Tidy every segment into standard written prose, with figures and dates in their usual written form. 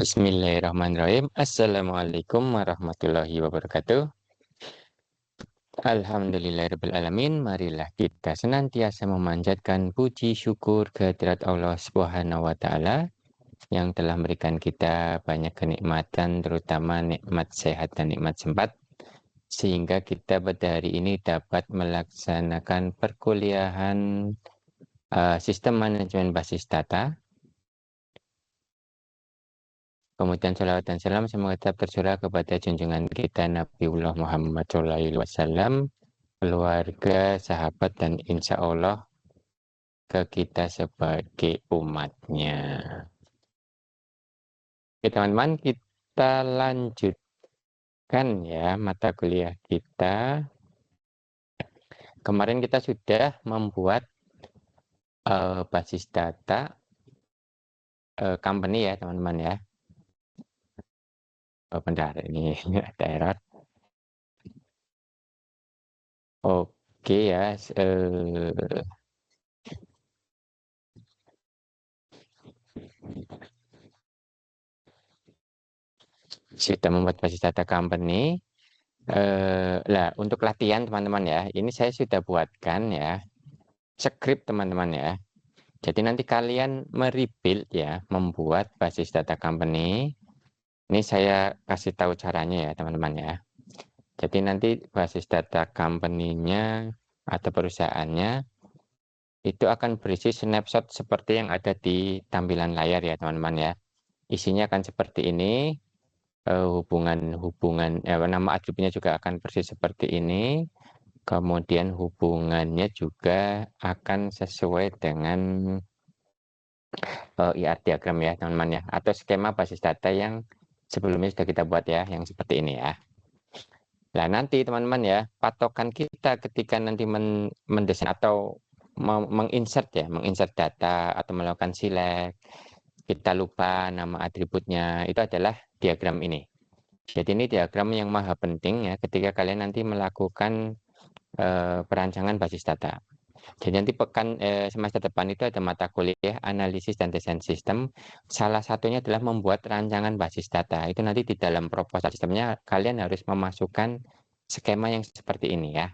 Bismillahirrahmanirrahim. Assalamualaikum warahmatullahi wabarakatuh. Alhamdulillahirrahmanirrahim. Marilah kita senantiasa memanjatkan puji syukur kehadirat Allah Subhanahu wa Ta'ala yang telah memberikan kita banyak kenikmatan, terutama nikmat sehat dan nikmat sempat, sehingga kita pada hari ini dapat melaksanakan perkuliahan sistem manajemen basis data. Kemudian salawat dan salam semoga tetap tercurah kepada junjungan kita Nabiullah Muhammad SAW, keluarga, sahabat, dan insya Allah ke kita sebagai umatnya. Oke teman-teman, kita lanjutkan ya mata kuliah kita. Kemarin kita sudah membuat basis data company ya teman-teman ya. Bentar, ini ada error. Oke ya, sudah membuat basis data company. Lah untuk latihan teman-teman ya, ini saya sudah buatkan ya script teman-teman ya. Jadi nanti kalian merebuild ya, membuat basis data company. Ini saya kasih tahu caranya ya teman-teman ya. Jadi nanti basis data company-nya atau perusahaannya itu akan berisi snapshot seperti yang ada di tampilan layar ya teman-teman ya. Isinya akan seperti ini. Nama atributnya juga akan persis seperti ini. Kemudian hubungannya juga akan sesuai dengan IR diagram ya teman-teman ya, atau skema basis data yang sebelumnya sudah kita buat ya, yang seperti ini ya. Nah nanti teman-teman ya, patokan kita ketika nanti mendesain atau menginsert ya, menginsert data atau melakukan select, kita lupa nama atributnya, itu adalah diagram ini. Jadi ini diagram yang maha penting ya ketika kalian nanti melakukan perancangan basis data. Jadi nanti semester depan itu ada mata kuliah analisis dan desain sistem. Salah satunya adalah membuat rancangan basis data. Itu nanti di dalam proposal sistemnya kalian harus memasukkan skema yang seperti ini ya.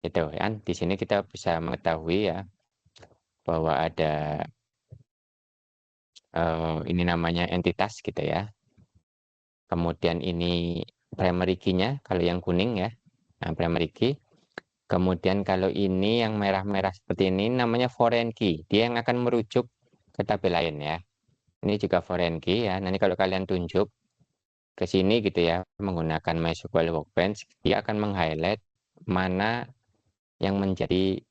Gitu kan. Di sini kita bisa mengetahui ya bahwa ada ini namanya entitas gitu ya. Kemudian ini primary key-nya kalau yang kuning ya. Nah, primary key. Kemudian kalau ini yang merah-merah seperti ini namanya foreign key. Dia yang akan merujuk ke tabel lain ya. Ini juga foreign key ya. Nanti kalau kalian tunjuk ke sini gitu ya menggunakan MySQL Workbench, dia akan meng-highlight mana yang menjadi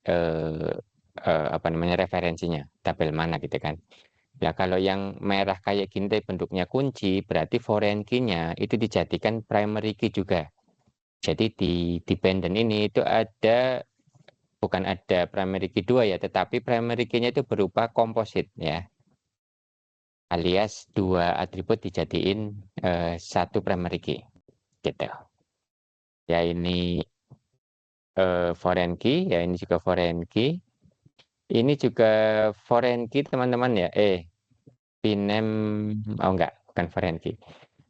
referensinya, tabel mana gitu kan. Nah, kalau yang merah kayak gini bentuknya kunci, berarti foreign key-nya itu dijadikan primary key juga. Jadi di dependent ini itu bukan ada primary key 2 ya, tetapi primary key-nya itu berupa komposit ya. Alias dua atribut dijadiin satu primary key. Gitu. Ya ini foreign key, ya ini juga foreign key. Ini juga foreign key teman-teman ya. Piname, enggak, bukan foreign key.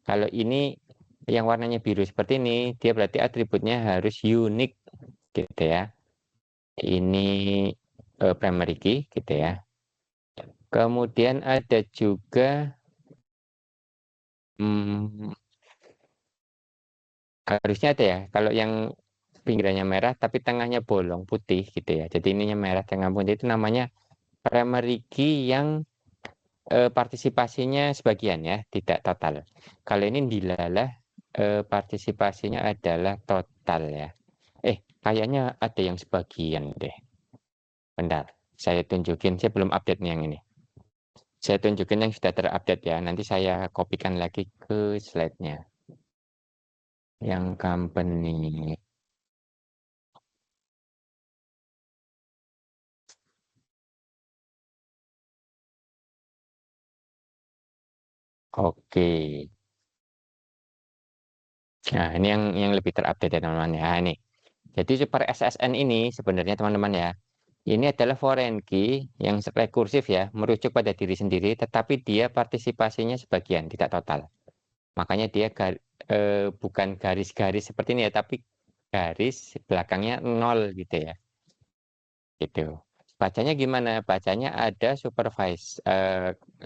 Kalau ini yang warnanya biru seperti ini, dia berarti atributnya harus unik gitu ya. Ini primary key gitu ya. Kemudian ada juga harusnya ada ya. Kalau yang pinggirannya merah tapi tengahnya bolong putih gitu ya. Jadi ininya merah tengah putih itu namanya primary key yang partisipasinya sebagian ya, tidak total. Kalau ini dilalah partisipasinya adalah total ya. Kayaknya ada yang sebagian deh. Bentar, saya tunjukin. Saya belum update nih yang ini. Saya tunjukin yang sudah terupdate ya. Nanti saya kopikan lagi ke slide-nya. Yang company. Oke. Nah, ini yang lebih terupdate ya teman-teman ya. Ini. Jadi super SSN ini sebenarnya teman-teman ya, Ini adalah foreign key yang rekursif ya, merujuk pada diri sendiri, tetapi dia partisipasinya sebagian, tidak total. Makanya dia bukan garis-garis seperti ini ya, tapi garis belakangnya 0 gitu ya. Gitu. Bacanya gimana? Bacanya ada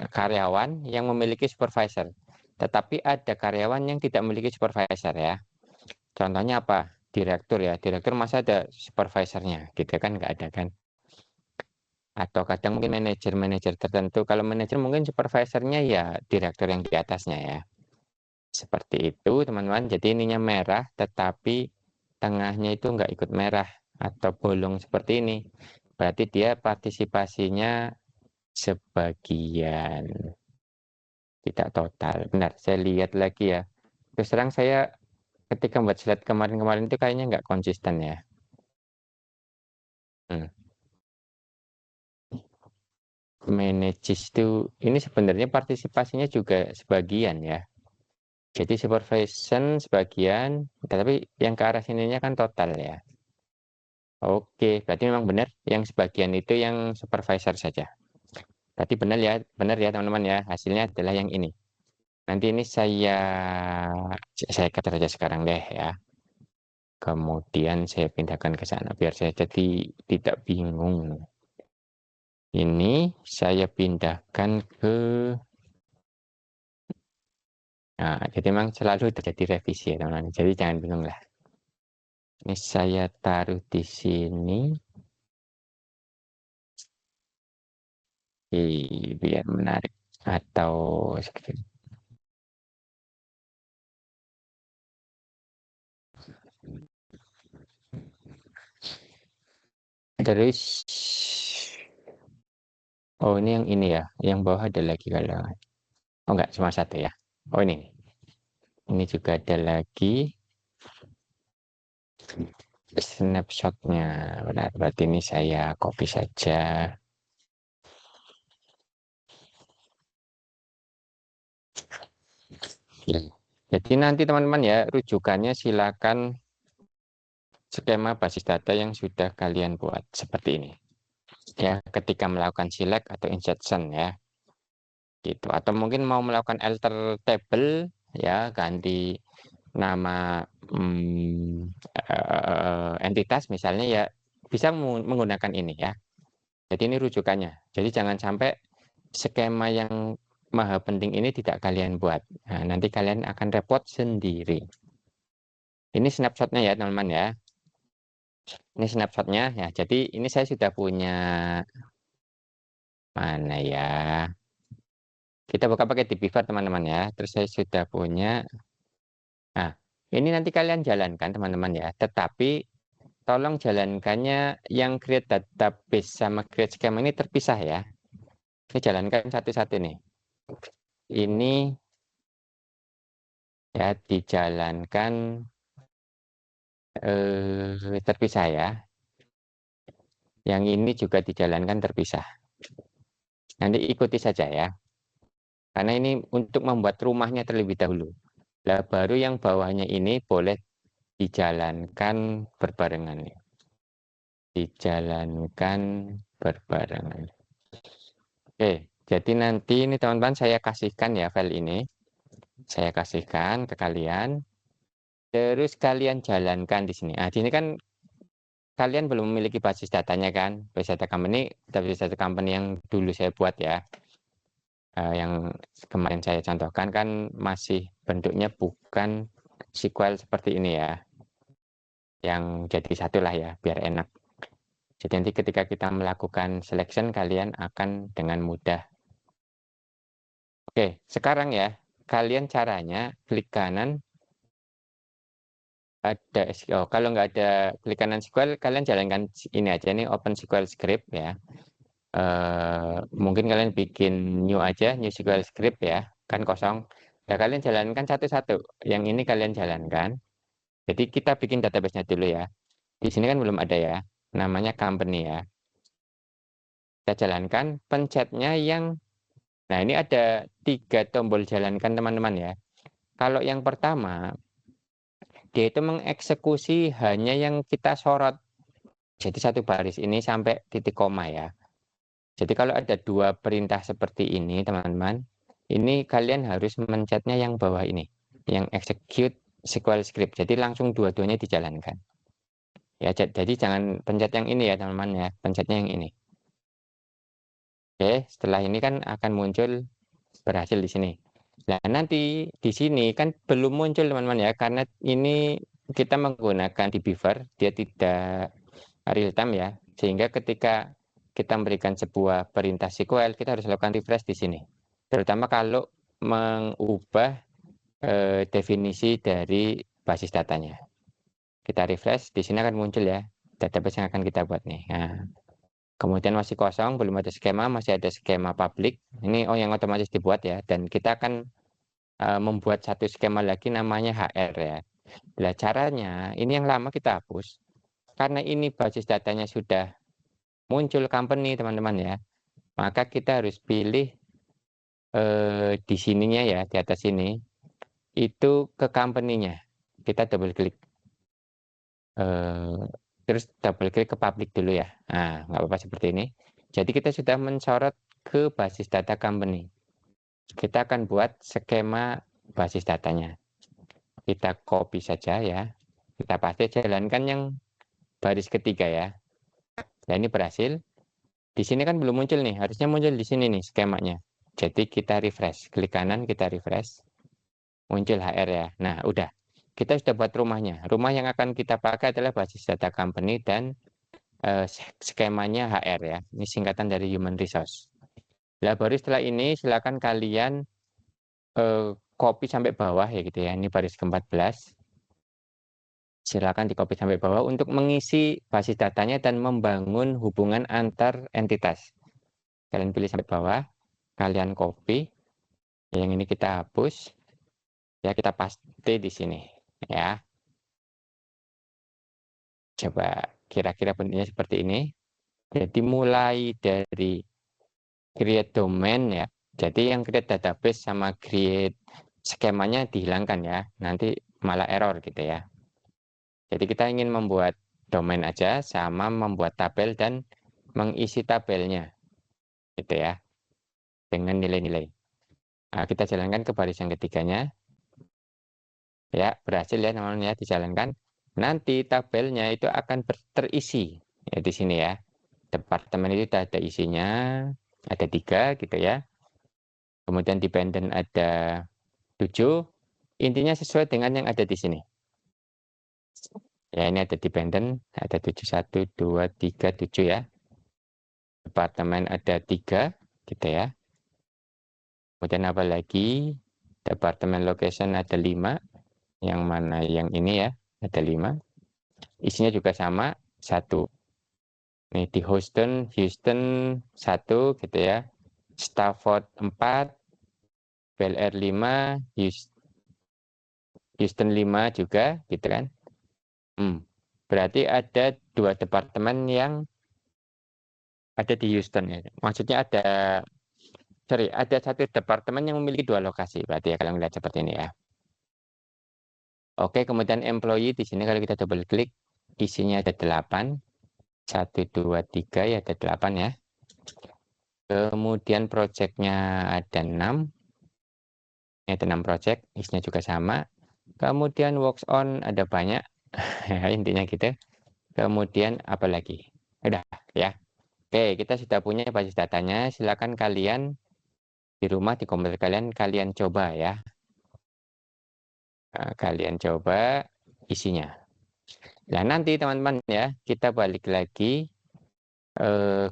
karyawan yang memiliki supervisor. Tetapi ada karyawan yang tidak memiliki supervisor ya. Contohnya apa? Direktur ya. Direktur masa ada supervisornya gitu kan, nggak ada kan. Atau kadang mungkin manajer tertentu. Kalau manajer mungkin supervisornya ya direktur yang di atasnya ya. Seperti itu teman-teman. Jadi ininya merah tetapi tengahnya itu nggak ikut merah atau bolong seperti ini. Berarti dia partisipasinya sebagian, tidak total. Benar, saya lihat lagi ya. Terus terang saya ketika buat slide kemarin-kemarin itu kayaknya nggak konsisten ya. Hmm. Manages itu, ini sebenarnya partisipasinya juga sebagian ya. Jadi supervision sebagian, tapi yang ke arah sininya kan total ya. Oke, berarti memang benar yang sebagian itu yang supervisor saja. Berarti benar ya teman-teman ya. Hasilnya adalah yang ini. Nanti ini saya catat saja sekarang deh ya. Kemudian saya pindahkan ke sana biar saya jadi tidak bingung. Ini saya pindahkan ke Nah, jadi memang selalu terjadi revisi ya teman-teman. Jadi jangan bingung lah. Ini saya taruh di sini. Biar menarik. Atau terus oh ini yang ini ya. Yang bawah ada lagi kalau oh enggak cuma satu ya. Oh ini. Ini juga ada lagi snapshotnya. Benar, berarti ini saya copy saja. Ya. Jadi nanti teman-teman ya, rujukannya silakan skema basis data yang sudah kalian buat seperti ini. Ya, ketika melakukan select atau insertion ya. Gitu. Atau mungkin mau melakukan alter table ya, ganti nama entitas misalnya ya bisa menggunakan ini ya. Jadi ini rujukannya. Jadi jangan sampai skema yang maha penting ini tidak kalian buat. Nah, nanti kalian akan repot sendiri. Ini snapshotnya ya teman-teman ya. Ini snapshotnya ya. Jadi ini saya sudah punya mana ya. Kita buka pakai di pivot teman-teman ya. Terus saya sudah punya. Nah, ini nanti kalian jalankan teman-teman ya. Tetapi tolong jalankannya yang create database sama create schema ini terpisah ya. Ini jalankan satu-satu nih. Ini ya dijalankan terpisah ya. Yang ini juga dijalankan terpisah. Nanti ikuti saja ya. Karena ini untuk membuat rumahnya terlebih dahulu. Nah, baru yang bawahnya ini boleh dijalankan berbarengan. Dijalankan berbarengan. Oke, jadi nanti ini teman-teman saya kasihkan ya file ini. Saya kasihkan ke kalian. Terus kalian jalankan di sini. Nah, di sini kan kalian belum memiliki basis datanya kan. Basis data company yang dulu saya buat ya. Yang kemarin saya contohkan kan masih bentuknya bukan SQL seperti ini ya. Yang jadi satu lah ya, biar enak. Jadi nanti ketika kita melakukan selection, kalian akan dengan mudah. Oke, sekarang ya, kalian caranya klik kanan, ada SQL. Kalau nggak ada klik kanan SQL, kalian jalankan ini aja, ini Open SQL Script ya. Mungkin kalian bikin new aja, new SQL Script ya, kan kosong. Ya kalian jalankan satu-satu. Yang ini kalian jalankan. Jadi kita bikin database-nya dulu ya. Di sini kan belum ada ya, namanya company ya. Kita jalankan, pencetnya yang, nah ini ada 3 tombol jalankan teman-teman ya. Kalau yang pertama, dia itu mengeksekusi hanya yang kita sorot. Jadi satu baris ini sampai titik koma ya. Jadi kalau ada dua perintah seperti ini teman-teman, ini kalian harus mencetnya yang bawah ini, yang execute SQL script. Jadi langsung dua-duanya dijalankan. Ya, jadi jangan pencet yang ini ya teman-teman ya, pencetnya yang ini. Oke, setelah ini kan akan muncul berhasil di sini. Nah, nanti di sini kan belum muncul teman-teman ya, karena ini kita menggunakan di Beaver, dia tidak real time ya, sehingga ketika kita memberikan sebuah perintah SQL, kita harus lakukan refresh di sini. Terutama kalau mengubah definisi dari basis datanya. Kita refresh, di sini akan muncul ya, database yang akan kita buat nih. Nah, kemudian masih kosong, belum ada skema, masih ada skema public. Ini yang otomatis dibuat ya, dan kita akan membuat satu skema lagi namanya HR ya. Nah, caranya ini yang lama kita hapus. Karena ini basis datanya sudah muncul company teman-teman ya. Maka kita harus pilih di sininya ya, di atas sini. Itu ke company-nya. Kita double klik. Terus double klik ke public dulu ya. Nah, nggak apa-apa seperti ini. Jadi kita sudah mensorot ke basis data company. Kita akan buat skema basis datanya. Kita copy saja ya. Kita paste, jalankan yang baris ketiga ya. Nah, ini berhasil. Di sini kan belum muncul nih, harusnya muncul di sini nih skemanya. Jadi kita refresh, klik kanan kita refresh. Muncul HR ya. Nah, udah. Kita sudah buat rumahnya. Rumah yang akan kita pakai adalah basis data company dan skemanya HR ya. Ini singkatan dari human resource. Nah, baru setelah ini silakan kalian copy sampai bawah ya gitu ya. Ini baris ke-14. Silakan di copy sampai bawah untuk mengisi basis datanya dan membangun hubungan antar entitas. Kalian pilih sampai bawah, kalian copy. Yang ini kita hapus. Ya, kita paste di sini ya. Coba kira-kira bentuknya seperti ini. Jadi mulai dari create domain ya. Jadi yang create database sama create skemanya dihilangkan ya. Nanti malah error gitu ya. Jadi kita ingin membuat domain aja sama membuat tabel dan mengisi tabelnya gitu ya. Dengan nilai-nilai. Nah, kita jalankan ke baris yang ketiganya. Ya, berhasil ya teman-teman ya dijalankan. Nanti tabelnya itu akan terisi ya di sini ya. Departemen itu ada isinya, ada 3 gitu ya. Kemudian dependent ada 7. Intinya sesuai dengan yang ada di sini. Ya, ini ada dependent, ada 7, 1, 2, 3, 7 ya. Departemen ada 3 gitu ya. Kemudian apa lagi? Departemen location ada 5. Yang mana yang ini ya, ada 5. Isinya juga sama, 1. Nih di Houston 1 gitu ya. Stafford 4, Bel Air 5, Houston 5 juga gitu kan. Berarti ada 2 departemen yang ada di Houston ya. Maksudnya ada 1 departemen yang memiliki 2 lokasi berarti ya kalau melihat seperti ini ya. Oke, kemudian employee di sini kalau kita double klik isinya ada 8. 1, 2, 3 ya ada 8 ya. Kemudian projectnya ada 6. Ini ada 6 project, isinya juga sama. Kemudian works on ada banyak. Intinya gitu. Kemudian apa lagi? Udah ya. Oke, kita sudah punya basis datanya. Silakan kalian di rumah di komputer kalian coba ya. Nah, kalian coba isinya. Nah, nanti teman-teman ya, kita balik lagi.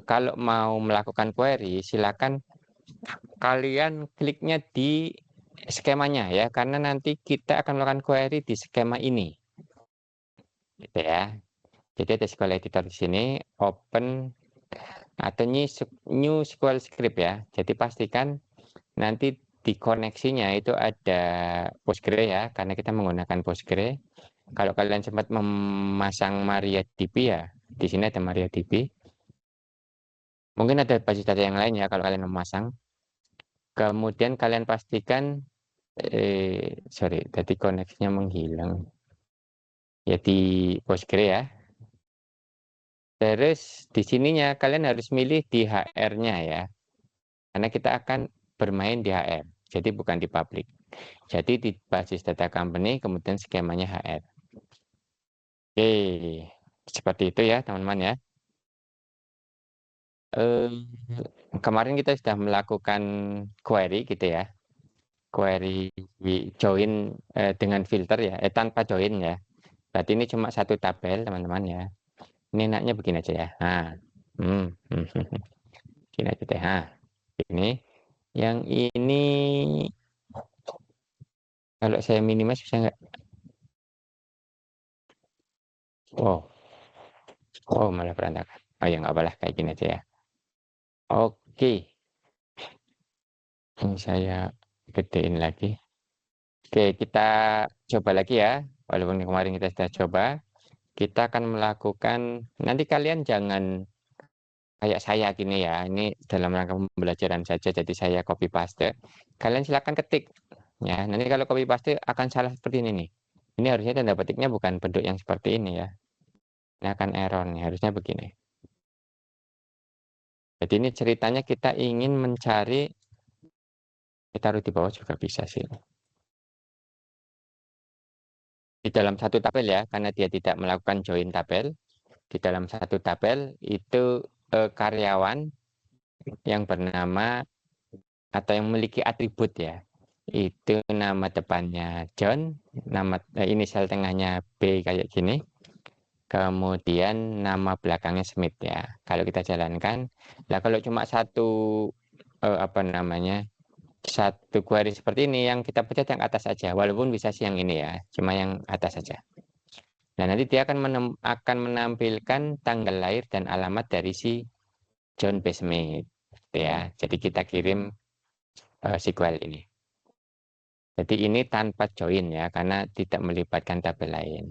Kalau mau melakukan query, silakan kalian kliknya di skemanya ya, karena nanti kita akan melakukan query di skema ini. Gitu ya. Jadi ada SQL editor di sini, open atau new SQL script ya. Jadi pastikan nanti di koneksinya itu ada Postgre ya, karena kita menggunakan Postgre. Kalau kalian sempat memasang MariaDB ya, di sini ada MariaDB. Mungkin ada basis data yang lain ya kalau kalian memasang. Kemudian kalian pastikan, sorry, tadi koneksinya menghilang. Ya di Postgre ya. Terus di sininya kalian harus milih di HR-nya ya. Karena kita akan bermain di HR. Jadi bukan di public. Jadi di basis data company kemudian skemanya HR. Oke, seperti itu ya teman-teman ya. Eh, Kemarin kita sudah melakukan query gitu ya. Query join dengan filter ya, tanpa join ya. Berarti ini cuma satu tabel teman-teman ya. Ini enaknya begini aja ya. Nah, hmm, hmm, hmm, hmm. Gini aja deh. Nah, ini yang ini kalau saya minimize bisa nggak? Oh, oh malah berantakan. Oh ya nggak apa-apa kayak gini aja ya. Oke, ini saya gedein lagi. Oke, kita coba lagi ya. Walaupun kemarin kita sudah coba, kita akan melakukan. Nanti kalian jangan kayak saya gini ya. Ini dalam rangka pembelajaran saja, jadi saya copy paste. Kalian silakan ketik. Ya, nanti kalau copy paste akan salah seperti ini nih. Ini harusnya tanda petiknya bukan bentuk yang seperti ini ya. Ini akan error nih, harusnya begini. Jadi ini ceritanya kita ingin mencari, kita taruh di bawah juga bisa sih. Di dalam satu tabel ya, karena dia tidak melakukan join tabel. Di dalam satu tabel itu karyawan yang bernama atau yang memiliki atribut ya. Itu nama depannya John, nama inisial tengahnya B kayak gini. Kemudian nama belakangnya Smith ya. Kalau kita jalankan, lah kalau cuma satu apa namanya? Satu query seperti ini yang kita pencet yang atas saja, walaupun bisa sih yang ini ya, cuma yang atas saja. Nah, nanti dia akan menampilkan tanggal lahir dan alamat dari si John B. Smith ya. Jadi kita kirim SQL ini. Jadi ini tanpa join ya, karena tidak melibatkan tabel lain.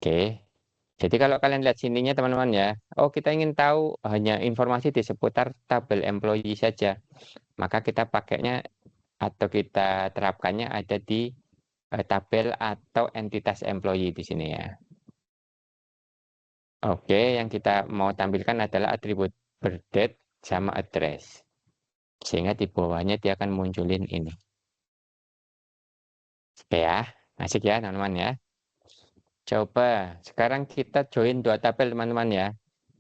Oke. Jadi kalau kalian lihat sininya teman-teman ya, oh kita ingin tahu hanya informasi di seputar tabel employee saja. Maka kita pakainya atau kita terapkannya ada di tabel atau entitas employee di sini ya. Oke, yang kita mau tampilkan adalah atribut birthdate sama address. Sehingga di bawahnya dia akan munculin ini. Oke ya, asik ya teman-teman ya. Coba, sekarang kita join dua tabel teman-teman ya.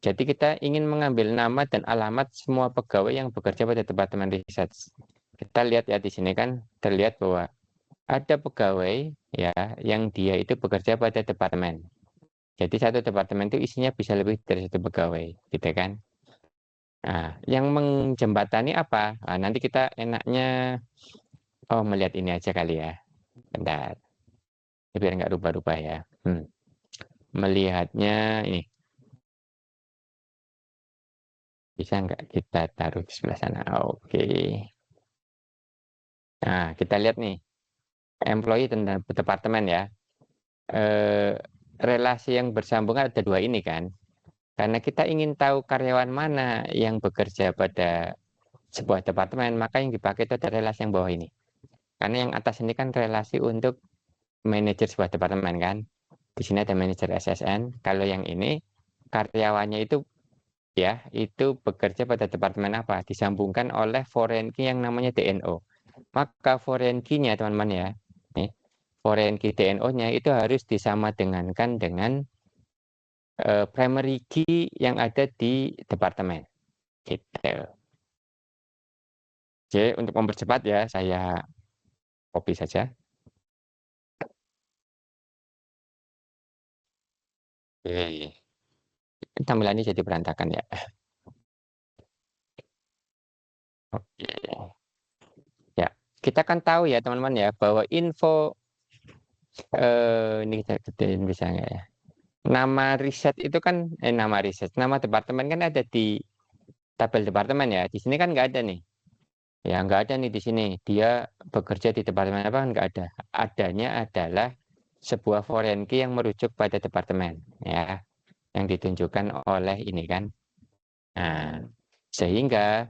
Jadi kita ingin mengambil nama dan alamat semua pegawai yang bekerja pada Departemen Research. Kita lihat ya di sini kan terlihat bahwa ada pegawai ya yang dia itu bekerja pada departemen. Jadi satu departemen itu isinya bisa lebih dari satu pegawai, gitu kan? Nah, yang menjembatani apa? Nah, nanti kita enaknya melihat ini aja kali ya. Bentar, biar nggak rubah-rubah ya. Melihatnya ini bisa nggak kita taruh di sebelah sana? Oke. Nah, kita lihat nih employee dan departemen ya. Eh, Relasi yang bersambungan ada dua ini kan. Karena kita ingin tahu karyawan mana yang bekerja pada sebuah departemen, maka yang dipakai itu ada relasi yang bawah ini. Karena yang atas ini kan relasi untuk manajer sebuah departemen kan. Di sini ada manajer SSN. Kalau yang ini karyawannya itu ya itu bekerja pada departemen apa? Disambungkan oleh foreign key yang namanya DNO. Maka foreign key-nya teman-teman ya, nih, foreign key DNO-nya itu harus disama dengan primary key yang ada di departemen. Gitu. Oke, untuk mempercepat ya, saya copy saja. Oke. Tampilannya jadi berantakan ya. Oke. Ya, kita kan tahu ya teman-teman ya bahwa info ini kita gedein bisa nggak ya? Nama riset itu kan nama riset, nama departemen kan ada di tabel departemen ya. Di sini kan nggak ada nih. Ya nggak ada nih di sini. Dia bekerja di departemen apa kan nggak ada. Adanya adalah sebuah foreign key yang merujuk pada departemen ya, yang ditunjukkan oleh ini kan. Nah, sehingga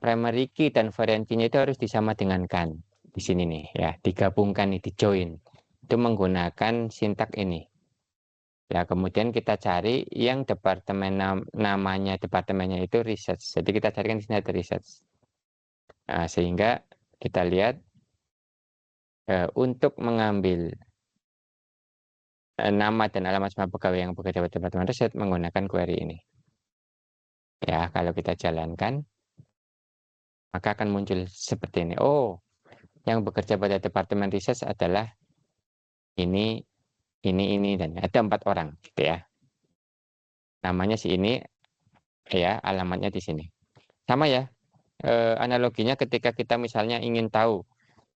primary key dan foreign key-nya itu harus disama dengankan di sini nih ya, digabungkan nih, di join. Itu menggunakan sintak ini. Ya, kemudian kita cari yang departemen namanya departemennya itu research. Jadi kita carikan di sini ada research. Nah, sehingga kita lihat untuk mengambil nama dan alamat semua pegawai yang bekerja pada departemen riset menggunakan query ini. Ya, kalau kita jalankan, maka akan muncul seperti ini. Oh, yang bekerja pada departemen riset adalah ini, dan ada 4 orang, gitu ya. Namanya si ini, ya, alamatnya di sini. Sama ya, analoginya ketika kita misalnya ingin tahu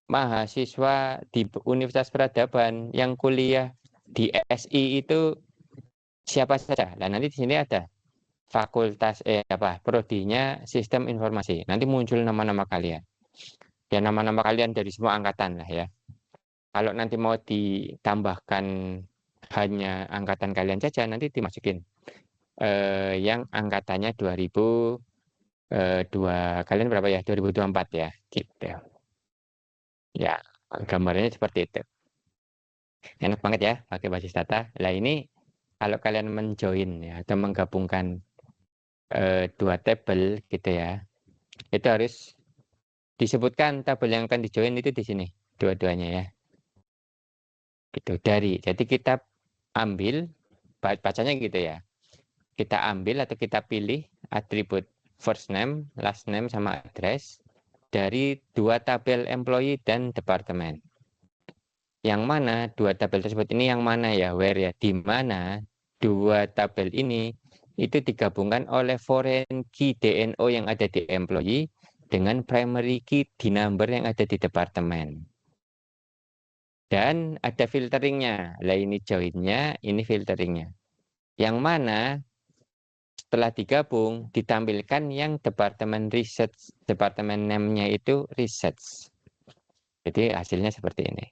mahasiswa di Universitas Peradaban yang kuliah di SI itu siapa saja. Nah, nanti di sini ada prodinya sistem informasi. Nanti muncul nama-nama kalian. Ya, nama-nama kalian dari semua angkatan lah ya. Kalau nanti mau ditambahkan hanya angkatan kalian saja, nanti dimasukin yang angkatannya 2002, kalian berapa ya? 2024 ya, gitu. Ya, gambarnya seperti itu. Enak banget ya pakai basis data. Nah, ini kalau kalian menjoin ya atau menggabungkan dua tabel gitu ya, itu harus disebutkan tabel yang akan dijoin itu di sini dua-duanya ya. Gitu jadi kita ambil bacanya gitu ya. Kita ambil atau kita pilih atribut first name, last name sama address dari dua tabel employee dan departemen. Yang mana dua tabel tersebut ini yang mana ya, where ya, di mana dua tabel ini itu digabungkan oleh foreign key DNO yang ada di employee dengan primary key di number yang ada di departemen. Dan ada filteringnya. Lah ini joinnya, ini filteringnya. Yang mana setelah digabung ditampilkan yang departemen research, departemen name-nya itu research. Jadi hasilnya seperti ini.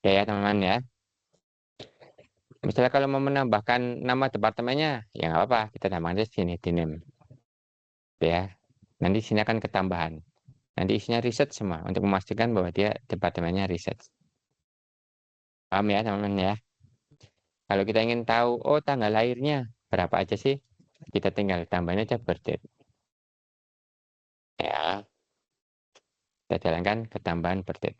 Ya teman-teman ya. Misalnya kalau mau menambahkan nama departemennya, ya nggak apa-apa, kita tambahkan di sini di name. Ya, nanti sini akan ketambahan. Nanti isinya research semua untuk memastikan bahwa dia departemennya research. Paham ya teman-teman ya? Kalau kita ingin tahu, oh tanggal lahirnya berapa aja sih? Kita tinggal tambahin aja birth date. Ya, kita jalankan ketambahan birth date.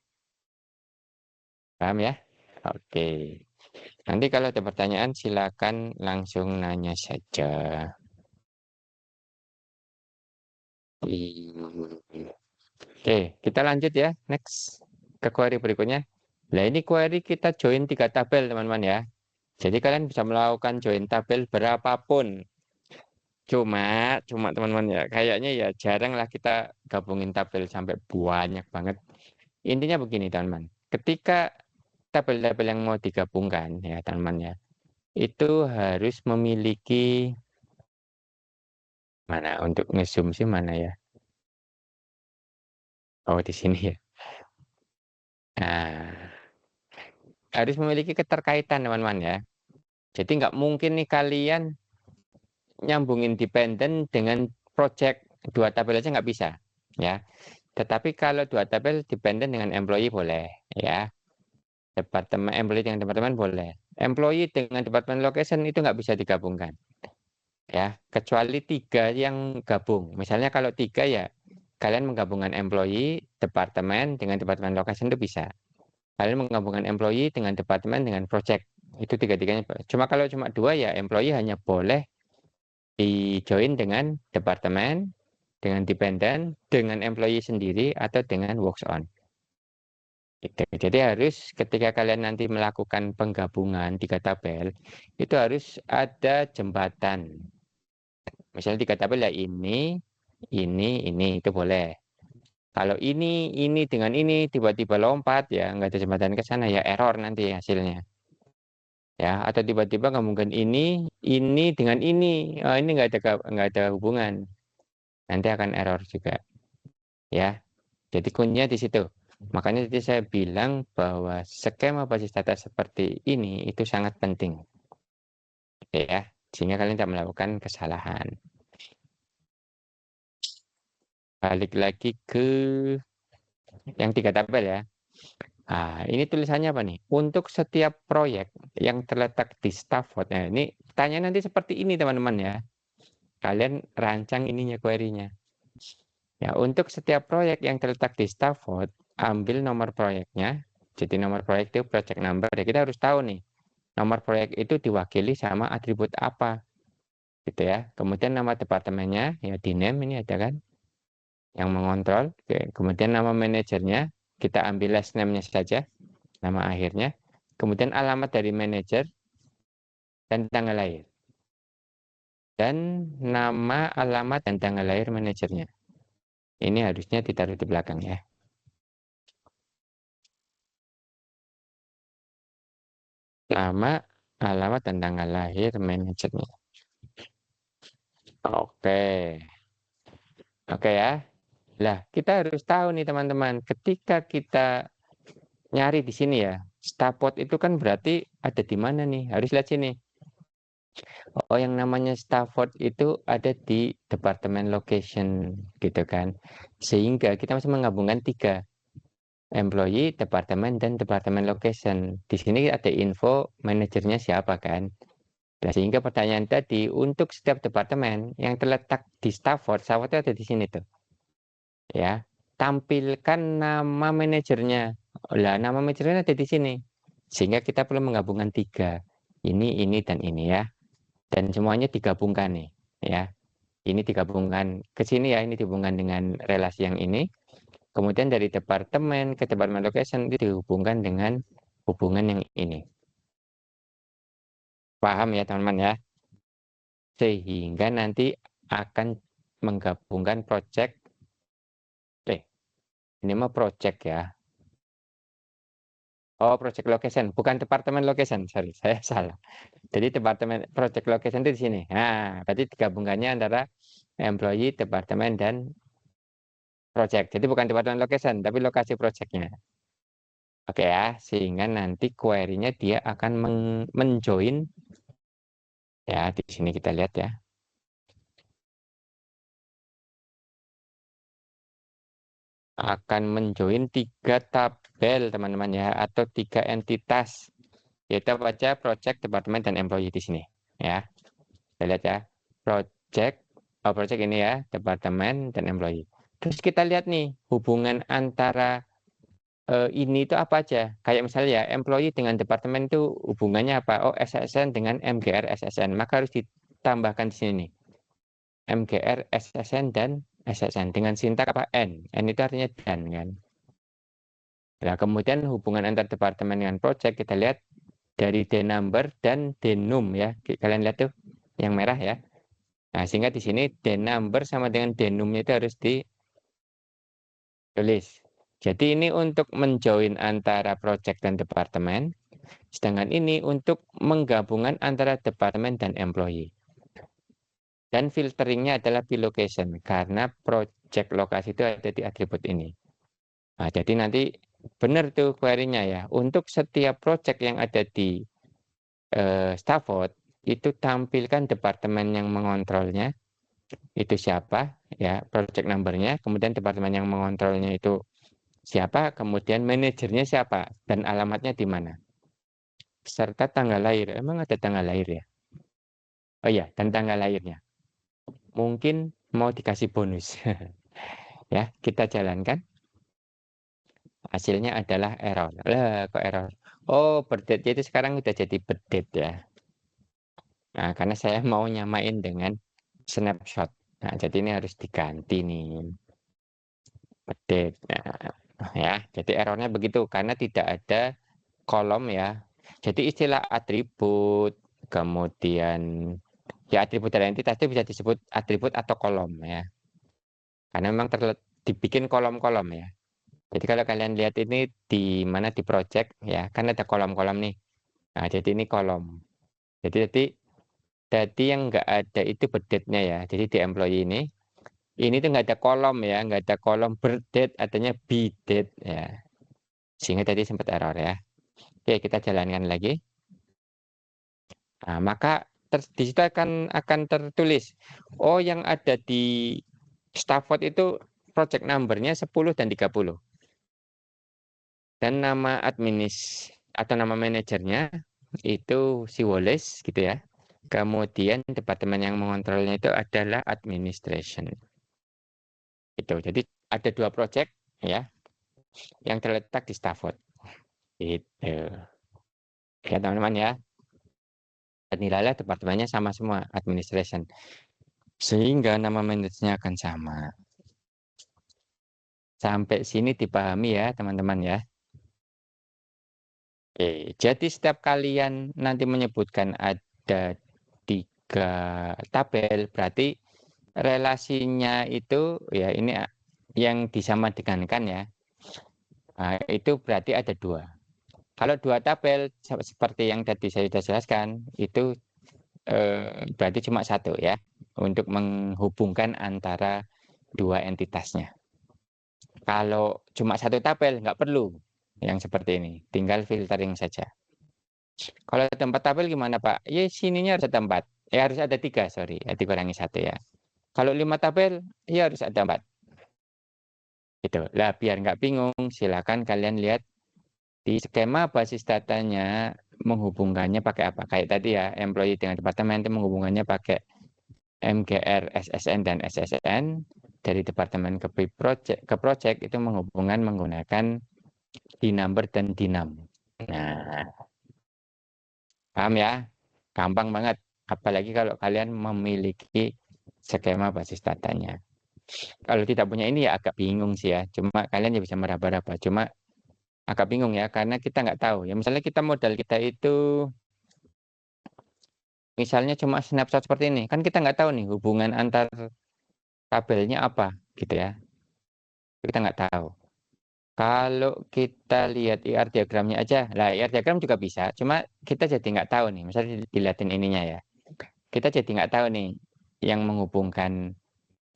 Paham ya? Oke. Nanti kalau ada pertanyaan silakan langsung nanya saja. Oke, kita lanjut ya. Next ke query berikutnya. Nah, ini query kita join 3 tabel, teman-teman ya. Jadi kalian bisa melakukan join tabel berapapun. Cuma teman-teman ya, kayaknya ya jarang lah kita gabungin tabel sampai banyak banget. Intinya begini, teman-teman. Ketika tabel-tabel yang mau digabungkan ya, teman-teman ya, itu harus memiliki mana untuk nge-zoom sih mana ya? Oh, di sini ya. Nah, harus memiliki keterkaitan, teman-teman ya. Jadi nggak mungkin nih kalian nyambungin dependent dengan project, dua tabel aja nggak bisa ya. Tetapi kalau dua tabel dependent dengan employee boleh ya. Departemen employee dengan departemen boleh. Employee dengan departemen location itu nggak bisa digabungkan ya. Kecuali 3 yang gabung. Misalnya kalau 3 ya kalian menggabungkan employee, departemen dengan departemen location itu bisa. Kalian menggabungkan employee dengan departemen dengan project. Itu tiga-tiganya. Cuma kalau cuma 2 ya employee hanya boleh di join dengan departemen, dengan dependent, dengan employee sendiri, atau dengan works on. Gitu. Jadi harus ketika kalian nanti melakukan penggabungan 3 tabel, itu harus ada jembatan. Misalnya 3 tabel ya ini, itu boleh. Kalau ini dengan ini tiba-tiba lompat ya nggak ada jembatan ke sana ya error nanti hasilnya. Ya, atau tiba-tiba ngomongin ini dengan ini nggak ada hubungan. Nanti akan error juga ya. Jadi kuncinya di situ. Makanya tadi saya bilang bahwa skema basis data seperti ini itu sangat penting ya, sehingga kalian tidak melakukan kesalahan. Balik lagi ke yang 3 tabel ya. Nah, ini tulisannya apa nih? Untuk setiap proyek yang terletak di Stafford. Nah, ini tanya nanti seperti ini teman-teman ya. Kalian rancang ininya query-nya. Ya, untuk setiap proyek yang terletak di Stafford, ambil nomor proyeknya. Jadi nomor proyek itu project number. Ya, kita harus tahu nih, nomor proyek itu diwakili sama atribut apa, gitu ya. Kemudian nama departemennya, ya di name ini ada kan, yang mengontrol. Oke. Kemudian nama manajernya, kita ambil last name-nya saja, nama akhirnya. Kemudian alamat dari manajer dan tanggal lahir. Dan nama, alamat, dan tanggal lahir manajernya. Ini harusnya ditaruh di belakang ya. Nama, alamat, dan tanggal lahir manajernya. Oke. Oke ya. Lah, kita harus tahu nih teman-teman, ketika kita nyari di sini ya, Stafford itu kan berarti ada di mana nih? Harus lihat sini. Oh, yang namanya Stafford itu ada di departemen location gitu kan. Sehingga kita masih menggabungkan tiga, employee, departemen, dan departemen location. Di sini ada info manajernya siapa kan. Nah, sehingga pertanyaan tadi untuk setiap departemen yang terletak di Stafford, Stafford itu ada di sini tuh. Ya, tampilkan nama manajernya. Lah, nama manajernya ada di sini. Sehingga kita perlu menggabungkan tiga. Ini, dan ini ya. Dan semuanya digabungkan nih. Ya, ini digabungkan ke sini ya. Ini dihubungkan dengan relasi yang ini. Kemudian dari departemen ke departemen location itu dihubungkan dengan hubungan yang ini. Paham ya teman-teman ya? Sehingga nanti akan menggabungkan project. Ini mah project ya. Oh, project location, bukan departemen location. Sorry, saya salah. Jadi departemen project location itu di sini. Nah, berarti digabungkannya antara employee, departemen, dan project. Jadi bukan departemen location, tapi lokasi projectnya. Oke ya, sehingga nanti query-nya dia akan menjoin. Ya, di sini kita lihat ya. Akan menjoin tiga tabel, teman-teman ya, atau tiga entitas. Kita baca project, departemen, dan employee di sini. Ya, kita lihat ya. Project, project ini ya, departemen, dan employee. Terus kita lihat nih, hubungan antara ini itu apa aja. Kayak misalnya ya, employee dengan departemen itu hubungannya apa? Oh, SSN dengan MGR SSN. Maka harus ditambahkan di sini nih. MGR SSN dan SSN dengan sintak apa? N. N itu artinya dan kan. Nah, kemudian hubungan antar departemen dengan project kita lihat dari D number dan denum ya. Kalian lihat tuh yang merah ya. Nah, sehingga di sini D number sama dengan denumnya itu harus ditulis. Jadi ini untuk menjoin antara project dan departemen. Sedangkan ini untuk menggabungkan antara departemen dan employee. Dan filteringnya adalah by location karena project lokasi itu ada di atribut ini. Nah, jadi nanti benar tuh query-nya ya. Untuk setiap project yang ada di Stafford itu tampilkan departemen yang mengontrolnya itu siapa ya, project number-nya, kemudian departemen yang mengontrolnya itu siapa, kemudian manajernya siapa dan alamatnya di mana. Serta tanggal lahir. Emang ada tanggal lahir ya? Oh iya, dan tanggal lahirnya. Mungkin mau dikasih bonus. Ya, kita jalankan. Hasilnya adalah error. Lah, kok error? Oh, berdate itu sekarang udah jadi berdate ya. Nah, karena saya mau nyamain dengan snapshot. Nah, jadi ini harus diganti nih. Berdate. Nah, ya, jadi errornya begitu karena tidak ada kolom ya. Jadi istilah atribut, kemudian ya atribut dari entitas itu bisa disebut atribut atau kolom ya. Karena memang dibikin kolom-kolom ya. Jadi kalau kalian lihat ini di mana di project ya, kan ada kolom-kolom nih. Nah, jadi ini kolom. Jadi yang nggak ada itu berdate-nya ya. Jadi di employee ini tuh nggak ada kolom ya, nggak ada kolom berdate, artinya bidate ya. Sehingga tadi sempat error ya. Oke, kita jalankan lagi. Nah, maka di situ akan tertulis, oh yang ada di Stafford itu project number-nya 10 dan 30. Dan nama adminis atau nama manajernya itu si Wallace gitu ya. Kemudian departemen yang mengontrolnya itu adalah administration. Itu. Jadi ada 2 project ya yang terletak di Stafford. Itu. Ya teman-teman ya. Dan nilainya departemennya sama semua, administration. Sehingga nama manajernya akan sama. Sampai sini dipahami ya teman-teman ya. Jadi setiap kalian nanti menyebutkan ada 3 tabel, berarti relasinya itu ya ini yang disamadegankan ya. Nah, itu berarti ada 2. Kalau 2 tabel seperti yang tadi saya sudah jelaskan, itu berarti cuma 1 ya, untuk menghubungkan antara 2 entitasnya. Kalau cuma 1 tabel nggak perlu yang seperti ini, tinggal filtering saja. Kalau ada 4 tabel gimana Pak? Ya sininya harus ada 4. Harus ada 3, sorry. Ya, dikurangi 1 ya. Kalau 5 tabel, ya harus ada 4. Gitu. Lah biar nggak bingung, silakan kalian lihat di skema basis datanya menghubungkannya pakai apa. Kayak tadi ya, employee dengan departemen itu menghubungkannya pakai MGR, SSN, dan SSN. Dari departemen ke project itu menghubungkan menggunakan D-number dan DNAM. Nah, paham ya? Gampang banget. Apalagi kalau kalian memiliki skema basis datanya. Kalau tidak punya ini ya agak bingung sih ya. Cuma kalian ya bisa meraba-raba. Cuma agak bingung ya karena kita nggak tahu. Ya misalnya kita modal kita itu misalnya cuma snapshot seperti ini. Kan kita nggak tahu nih hubungan antar tabelnya apa gitu ya. Kita nggak tahu. Kalau kita lihat IR diagramnya aja, lah IR diagram juga bisa. Cuma kita jadi nggak tahu nih. Misalnya dilihatin ininya ya. Kita jadi nggak tahu nih yang menghubungkan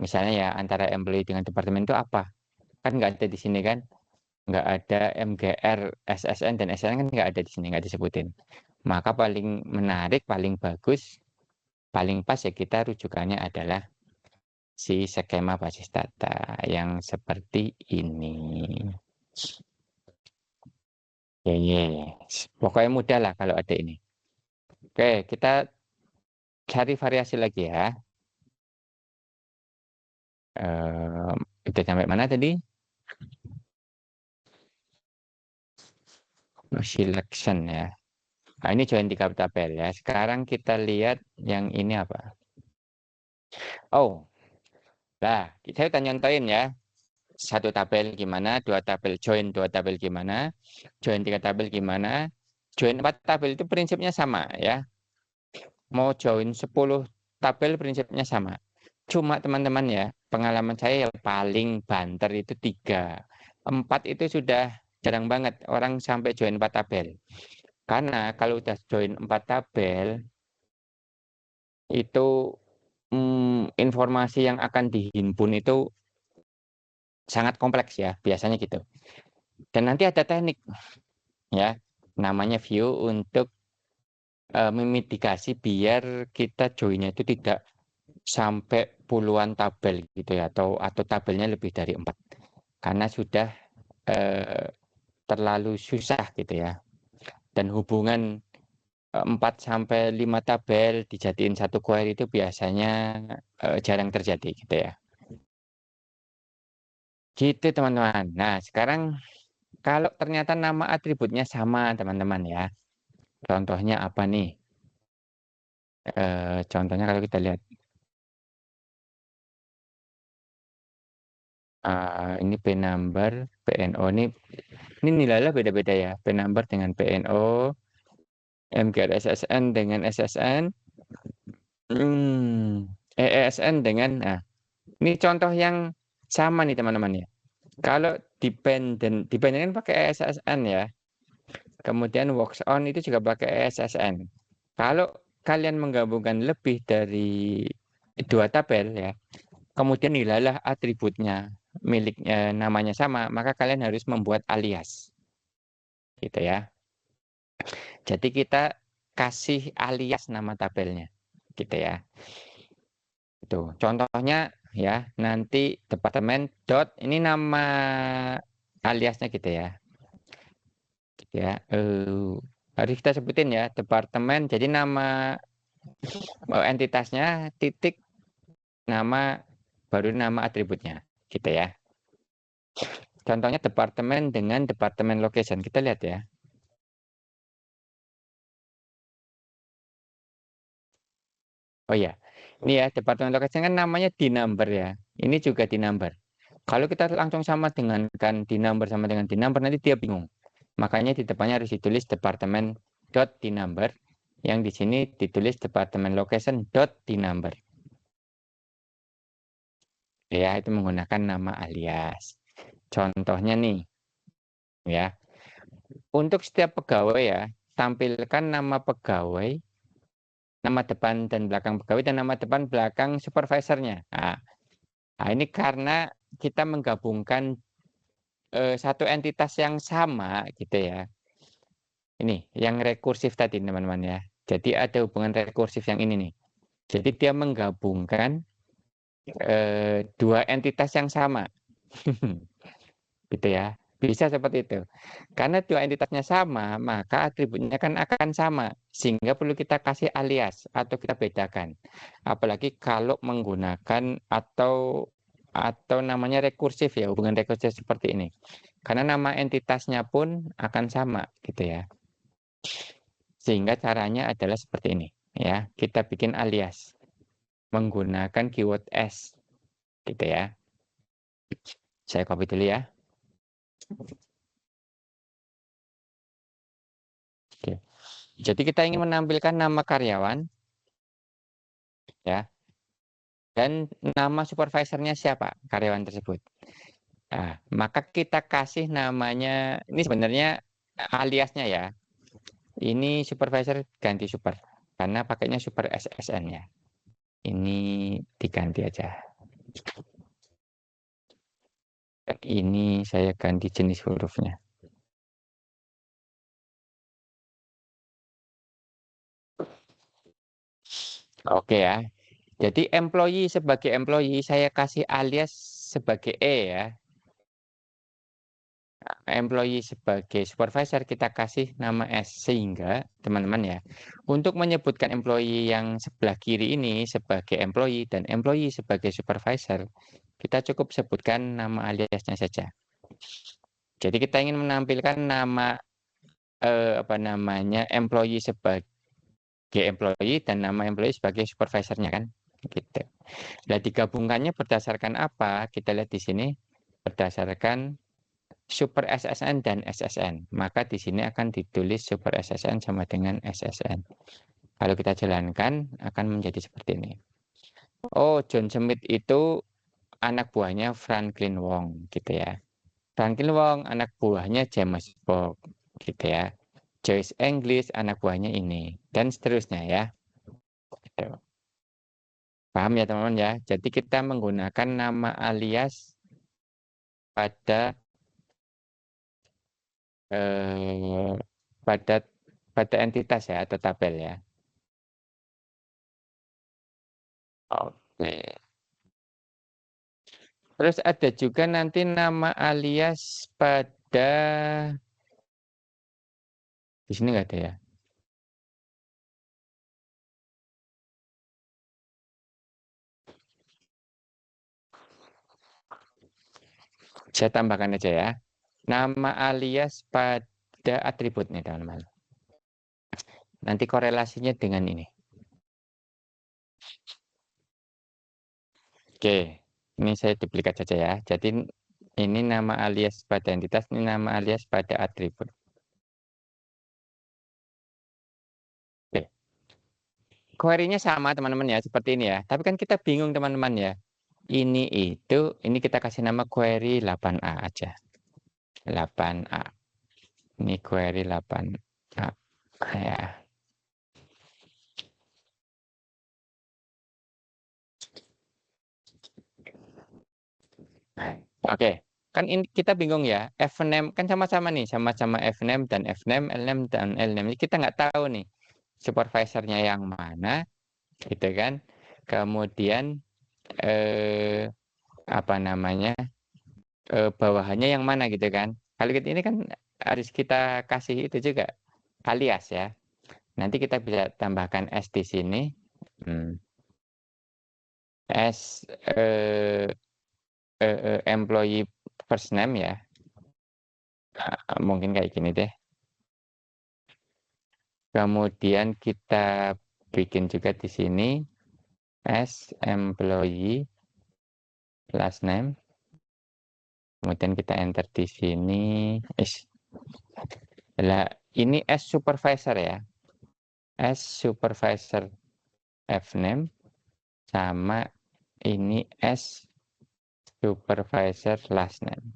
misalnya ya antara employee dengan departemen itu apa. Kan nggak ada di sini kan. Nggak ada MGR, SSN, dan SSN kan nggak ada di sini, nggak disebutin. Maka paling menarik, paling bagus, paling pas ya kita rujukannya adalah si skema basis data yang seperti ini. Pokoknya mudah lah kalau ada ini. Oke, kita cari variasi lagi ya. Kita sampai mana tadi? Selection ya. Nah, ini join 3 tabel ya. Sekarang kita lihat yang ini apa? Oh, nah, saya udah nyontoin ya. 1 tabel gimana, 2 tabel join, 2 tabel gimana, join 3 tabel gimana, join 4 tabel itu prinsipnya sama ya. Mau join 10 tabel prinsipnya sama. Cuma teman-teman ya, pengalaman saya yang paling banter itu 3. 4 itu sudah jarang banget orang sampai join 4 tabel. Karena kalau udah join 4 tabel, itu informasi yang akan dihimpun itu sangat kompleks ya, biasanya gitu. Dan nanti ada teknik ya, namanya view untuk memitigasi biar kita joinnya itu tidak sampai puluhan tabel gitu ya, atau tabelnya lebih dari 4. Karena sudah terlalu susah gitu ya. Dan hubungan 4 sampai 5 tabel dijadiin satu query itu biasanya jarang terjadi gitu ya. Gitu teman-teman. Nah, sekarang kalau ternyata nama atributnya sama teman-teman ya. Contohnya apa nih? Contohnya kalau kita lihat ini P number, PNO ini nilainya beda-beda ya. P number dengan PNO, MGR SSN dengan SSN, ESN dengan, nah ini contoh yang sama nih teman-teman ya. Kalau dependent kan pakai ESSN ya. Kemudian works on itu juga pakai ESSN. Kalau kalian menggabungkan lebih dari 2 tabel ya, kemudian nilailah atributnya miliknya namanya sama, maka kalian harus membuat alias. Gitu ya. Jadi kita kasih alias nama tabelnya. Gitu ya. Itu. Contohnya ya, nanti departemen dot ini nama aliasnya gitu ya. ya. Harus kita sebutin ya, departemen. Jadi nama entitasnya titik nama baru nama atributnya, gitu ya. Contohnya departemen dengan departemen location. Kita lihat ya. Oh ya, ini ya departemen location kan namanya di number ya. Ini juga di number. Kalau kita langsung sama dengan kan di number sama dengan di number nanti dia bingung. Makanya di depannya harus ditulis departemen dot di number. Yang di sini ditulis departemen location dot di number. Ya, itu menggunakan nama alias. Contohnya nih, ya. Untuk setiap pegawai ya, tampilkan nama pegawai, nama depan dan belakang pegawai, dan nama depan belakang supervisornya. Nah, ini karena kita menggabungkan satu entitas yang sama gitu ya. Ini yang rekursif tadi teman-teman ya. Jadi ada hubungan rekursif yang ini nih. Jadi dia menggabungkan dua entitas yang sama. Gitu ya. Bisa seperti itu. Karena dua entitasnya sama, maka atributnya kan akan sama. Sehingga perlu kita kasih alias atau kita bedakan. Apalagi kalau menggunakan atau namanya rekursif ya, hubungan rekursif seperti ini. Karena nama entitasnya pun akan sama gitu ya. Sehingga caranya adalah seperti ini ya. Kita bikin alias menggunakan keyword s gitu ya. Saya copy dulu ya. Oke. Jadi kita ingin menampilkan nama karyawan ya dan nama supervisornya siapa karyawan tersebut. Nah, maka kita kasih namanya ini sebenarnya aliasnya ya. Ini supervisor ganti super karena pakainya super SSN ya. Ini diganti aja. Dan ini saya ganti jenis hurufnya. Oke ya. Jadi employee sebagai employee saya kasih alias sebagai E ya. Employee sebagai supervisor kita kasih nama S sehingga teman-teman ya. Untuk menyebutkan employee yang sebelah kiri ini sebagai employee dan employee sebagai supervisor, kita cukup sebutkan nama aliasnya saja. Jadi kita ingin menampilkan nama apa namanya employee sebagai employee dan nama employee sebagai supervisornya kan gitu. Nah, digabungkannya berdasarkan apa? Kita lihat di sini berdasarkan super SSN dan SSN. Maka di sini akan ditulis super SSN sama dengan SSN. Kalau kita jalankan akan menjadi seperti ini. Oh, John Smith itu anak buahnya Franklin Wong gitu ya. Franklin Wong anak buahnya James Bok gitu ya. Joyce English anak buahnya ini dan seterusnya ya. Gitu. Paham ya teman-teman ya? Jadi kita menggunakan nama alias pada eh, pada pada entitas ya atau tabel ya. Oke. Terus ada juga nanti nama alias pada di sini nggak ada ya. Saya tambahkan aja ya. Nama alias pada atribut nih teman-teman. Nanti korelasinya dengan ini. Oke, ini saya duplikat saja ya. Jadi ini nama alias pada entitas, ini nama alias pada atribut. Oke. Query-nya sama teman-teman ya, seperti ini ya. Tapi kan kita bingung teman-teman ya. Ini kita kasih nama query 8A aja. 8A. Ini query 8A. Ya. Oke. Kan ini kita bingung ya. Fname kan sama-sama nih, sama-sama Fname dan Fname, Lname dan Lname. Kita nggak tahu nih supervisornya yang mana, gitu kan. Kemudian apa namanya? Bawahannya yang mana gitu kan. Kalau ini kan harus kita kasih itu juga alias ya. Nanti kita bisa tambahkan S di sini. S employee first name ya. Mungkin kayak gini deh. Kemudian kita bikin juga di sini S employee last name. Kemudian kita enter di sini. Lah, ini S supervisor ya. S supervisor F name sama ini S supervisor last name.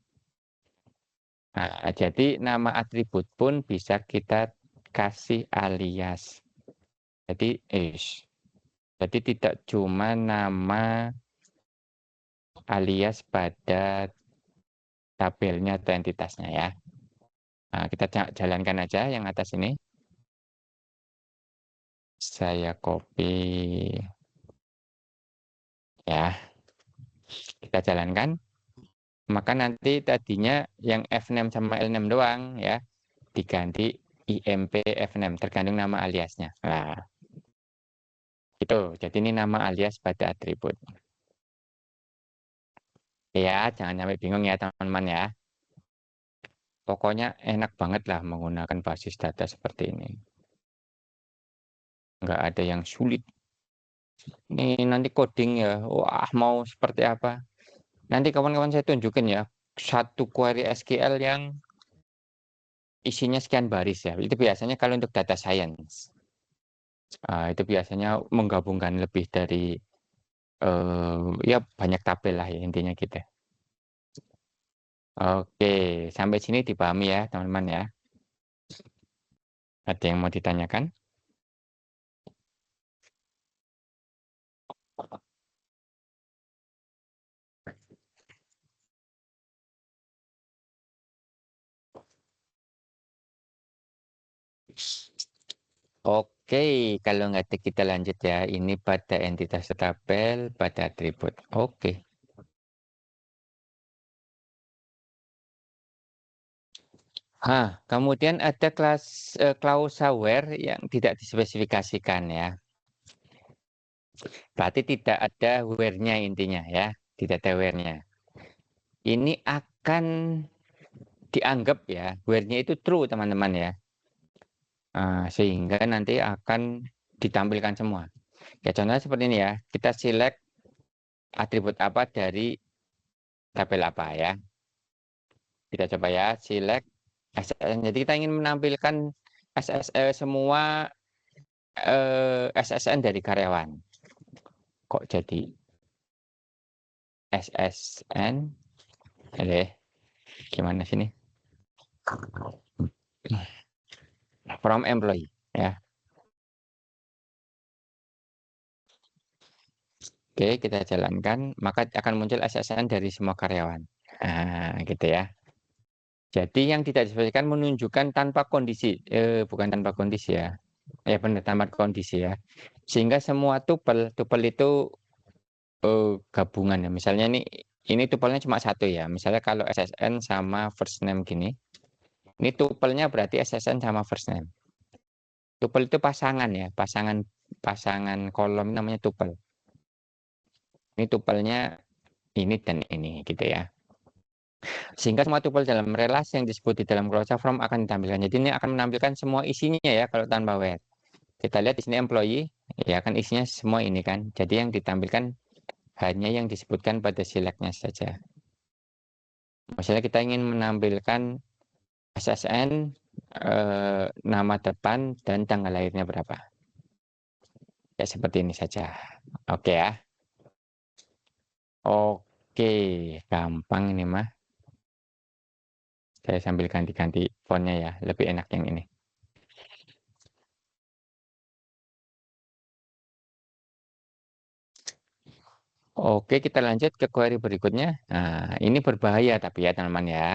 Nah, jadi nama atribut pun bisa kita kasih alias. Jadi jadi tidak cuma nama alias pada tabelnya atau entitasnya ya. Nah, kita jalankan aja yang atas ini. Saya copy ya. Kita jalankan. Maka nanti tadinya yang F6 sama L6 doang ya diganti IMP F6 tergantung nama aliasnya. Nah, itu. Jadi ini nama alias pada atribut. Ya, jangan sampai bingung ya teman-teman ya. Pokoknya enak banget lah menggunakan basis data seperti ini. Nggak ada yang sulit. Ini nanti coding ya, wah mau seperti apa. Nanti kawan-kawan saya tunjukin ya, satu query SQL yang isinya sekian baris ya. Itu biasanya kalau untuk data science. Itu biasanya menggabungkan lebih dari, ya banyak tabel lah ya intinya gitu. Oke, sampai sini dipahami ya teman-teman ya. Ada yang mau ditanyakan? Oke, kalau nggak ada kita lanjut ya. Ini pada entitas tabel, pada atribut. Oke. Kemudian ada kelas klausa where yang tidak dispesifikasikan ya. Berarti tidak ada where-nya intinya ya, tidak ada where-nya. Ini akan dianggap ya, where-nya itu true teman-teman ya. Sehingga nanti akan ditampilkan semua. Ya contohnya seperti ini ya, kita select atribut apa dari tabel apa ya. Kita coba ya, select SSN. Jadi kita ingin menampilkan SSN semua SSN dari karyawan. Kok jadi SSN? Gimana sini? From employee ya. Oke, kita jalankan, maka akan muncul SSN dari semua karyawan. Gitu ya. Jadi yang tidak dispesifikasikan menunjukkan tanpa kondisi, bukan tanpa kondisi ya. Ya benar, tanpa kondisi ya. Sehingga semua tupel itu gabungan ya. Misalnya ini tupelnya cuma satu ya. Misalnya kalau SSN sama first name gini, ini tupelnya berarti SSN sama first name. Tupel itu pasangan ya, pasangan kolom namanya tupel. Ini tupelnya ini dan ini gitu ya. Sehingga semua tupel dalam relasi yang disebut di dalam closure form akan ditampilkan. Jadi ini akan menampilkan semua isinya ya kalau tanpa where. Kita lihat di sini employee, ya kan isinya semua ini kan. Jadi yang ditampilkan hanya yang disebutkan pada select-nya saja. Misalnya kita ingin menampilkan SSN, nama depan, dan tanggal lahirnya berapa. Ya seperti ini saja. Oke ya. Oke, gampang ini mah. Saya sambil ganti-ganti fontnya ya, lebih enak yang ini. Oke, kita lanjut ke query berikutnya. Nah, ini berbahaya tapi ya teman-teman ya.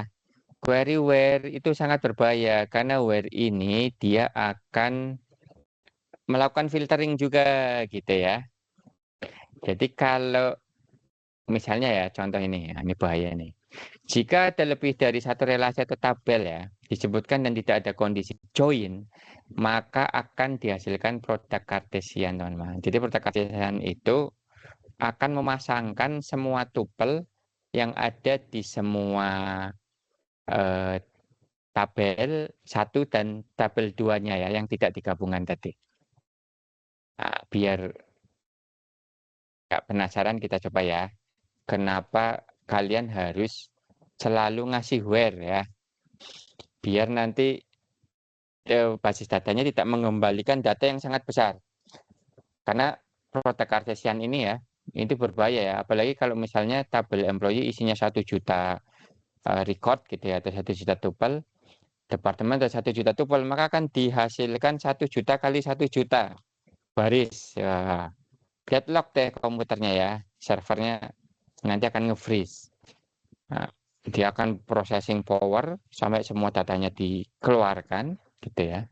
Query where itu sangat berbahaya karena where ini dia akan melakukan filtering juga gitu ya. Jadi kalau misalnya ya contoh ini, ya, ini bahaya nih. Jika ada lebih dari satu relasi atau tabel ya, disebutkan dan tidak ada kondisi join, maka akan dihasilkan produk kartesian, teman-teman. Jadi produk kartesian itu akan memasangkan semua tupel yang ada di semua eh, tabel 1 dan tabel 2-nya ya, yang tidak digabungan tadi. Nah, biar nggak penasaran, kita coba ya. Kenapa kalian harus selalu ngasih where ya? Biar nanti basis datanya tidak mengembalikan data yang sangat besar. Karena produk kartesian ini ya, itu berbahaya ya. Apalagi kalau misalnya tabel employee isinya 1 juta record gitu ya, atau 1 juta tupel, departemen ada 1 juta tupel, maka akan dihasilkan 1 juta kali 1 juta baris. Ya, deadlock deh komputernya ya, servernya nanti akan nge-freeze. Nah, dia akan processing power sampai semua datanya dikeluarkan gitu ya.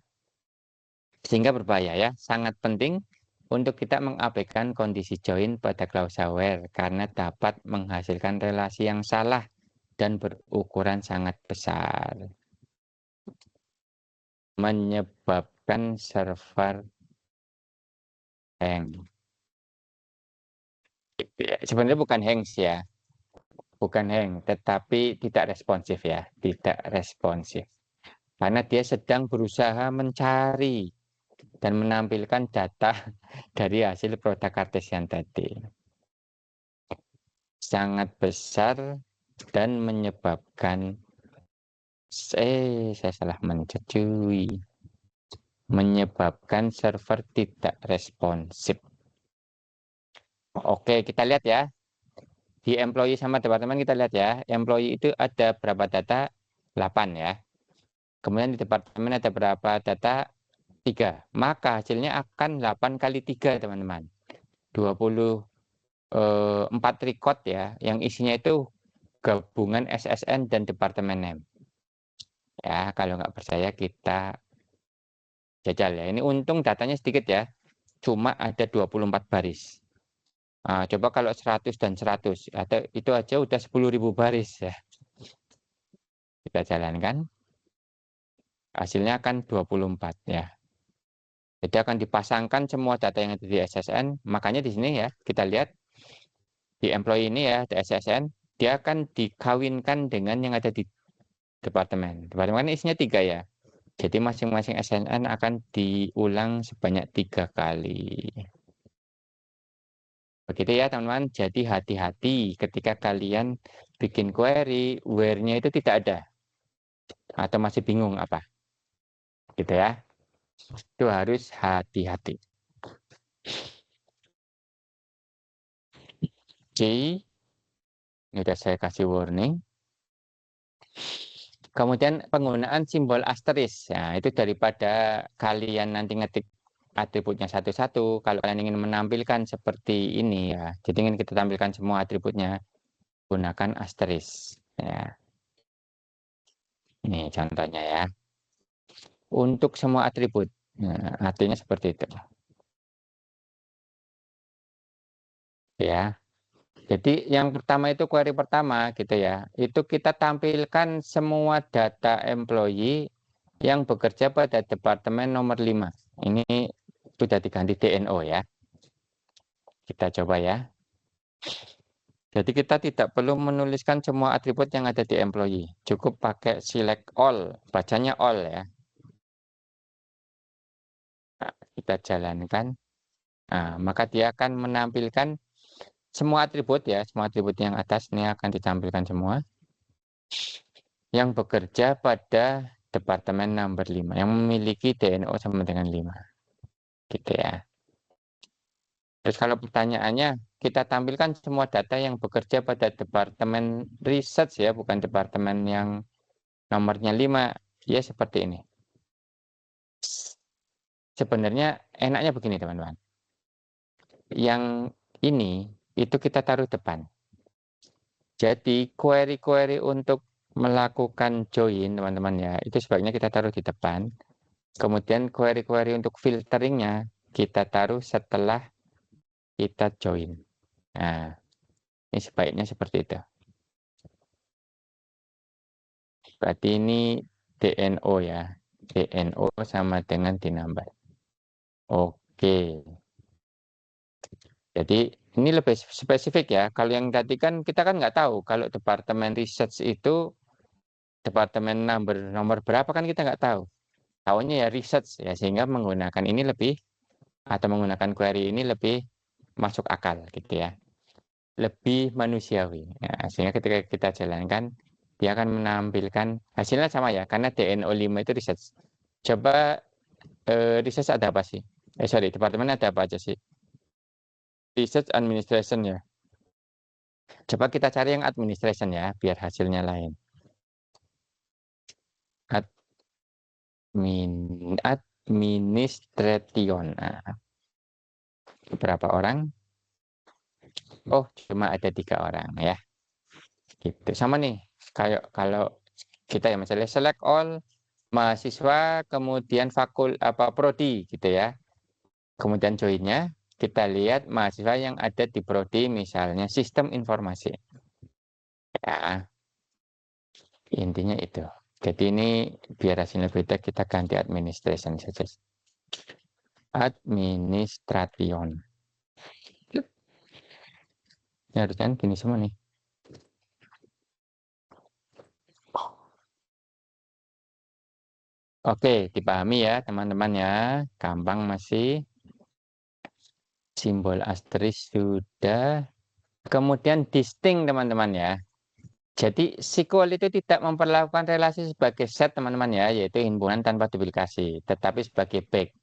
Sehingga berbahaya ya, sangat penting untuk kita mengabaikan kondisi join pada klausa where karena dapat menghasilkan relasi yang salah dan berukuran sangat besar, menyebabkan server hang. Sebenarnya bukan hang sih ya, bukan hang, tetapi tidak responsif ya, tidak responsif. Karena dia sedang berusaha mencari dan menampilkan data dari hasil produk kartesian tadi. Sangat besar dan menyebabkan saya salah mencet cuy. Menyebabkan server tidak responsif. Oke, kita lihat ya. Di employee sama departemen kita lihat ya. Employee itu ada berapa data? 8 ya. Kemudian di departemen ada berapa data? 3. Maka hasilnya akan 8 kali 3, teman-teman. 24 record ya. Yang isinya itu gabungan SSN dan departemen name. Ya, kalau nggak percaya kita jajal ya. Ini untung datanya sedikit ya. Cuma ada 24 baris. Nah, coba kalau 100 dan 100, atau itu aja udah 10.000 baris ya. Kita jalankan. Hasilnya akan 24 ya. Jadi akan dipasangkan semua data yang ada di SSN. Makanya di sini ya, kita lihat di employee ini ya, di SSN, dia akan dikawinkan dengan yang ada di departemen. Departemen isinya 3 ya. Jadi masing-masing SNN akan diulang sebanyak 3 kali. Begitu ya teman-teman. Jadi hati-hati ketika kalian bikin query, where-nya itu tidak ada. Atau masih bingung apa. Gitu ya. Itu harus hati-hati. Oke. Ini udah saya kasih warning. Kemudian penggunaan simbol asterisk. Nah, itu daripada kalian nanti ngetik atributnya satu-satu. Kalau kalian ingin menampilkan seperti ini ya. Jadi ingin kita tampilkan semua atributnya, gunakan asterisk. Ya. Ini contohnya ya. Untuk semua atribut. Nah, artinya seperti itu. Ya. Jadi yang pertama itu query pertama gitu ya. Itu kita tampilkan semua data employee yang bekerja pada departemen nomor 5. Ini sudah diganti DNO ya. Kita coba ya. Jadi kita tidak perlu menuliskan semua atribut yang ada di employee. Cukup pakai select all. Bacanya all ya. Nah, kita jalankan. Nah, maka dia akan menampilkan semua atribut ya. Semua atribut yang atas ini akan ditampilkan semua. Yang bekerja pada departemen nomor 5. Yang memiliki DNO sama dengan 5. Gitu ya. Terus kalau pertanyaannya, kita tampilkan semua data yang bekerja pada departemen research ya, bukan departemen yang nomornya 5. Ya seperti ini. Sebenarnya enaknya begini teman-teman. Yang ini itu kita taruh depan. Jadi query-query untuk melakukan join teman-teman ya, itu sebaiknya kita taruh di depan. Kemudian query-query untuk filteringnya kita taruh setelah kita join. Nah, ini sebaiknya seperti itu. Berarti ini DNO ya. DNO sama dengan D number. Oke. Jadi ini lebih spesifik ya. Kalau yang tadi kan kita kan nggak tahu. Kalau departemen research itu departemen nomor berapa kan kita nggak tahu. Tahunya ya research ya, sehingga menggunakan ini lebih atau menggunakan query ini lebih masuk akal gitu ya. Lebih manusiawi. Ya, sehingga ketika kita jalankan dia akan menampilkan hasilnya sama ya, karena DNO5 itu research. Coba research ada apa sih? Sorry, departemen ada apa aja sih? Research administration ya. Coba kita cari yang administration ya, biar hasilnya lain. Administration. Nah, berapa orang? Oh, cuma ada 3 orang ya. Gitu. Sama nih, kayak kalau kita ya misalnya select all mahasiswa, kemudian prodi gitu ya. Kemudian joinnya kita lihat mahasiswa yang ada di prodi misalnya sistem informasi. Ya, intinya itu. Jadi ini biar hasilnya beda kita ganti administration saja. Administration. Ini harusnya gini semua nih. Oke, dipahami ya teman-teman ya. Gampang masih. Simbol asterisk sudah. Kemudian distinct teman-teman ya. Jadi SQL itu tidak memperlakukan relasi sebagai set teman-teman ya, yaitu himpunan tanpa duplikasi, tetapi sebagai bag.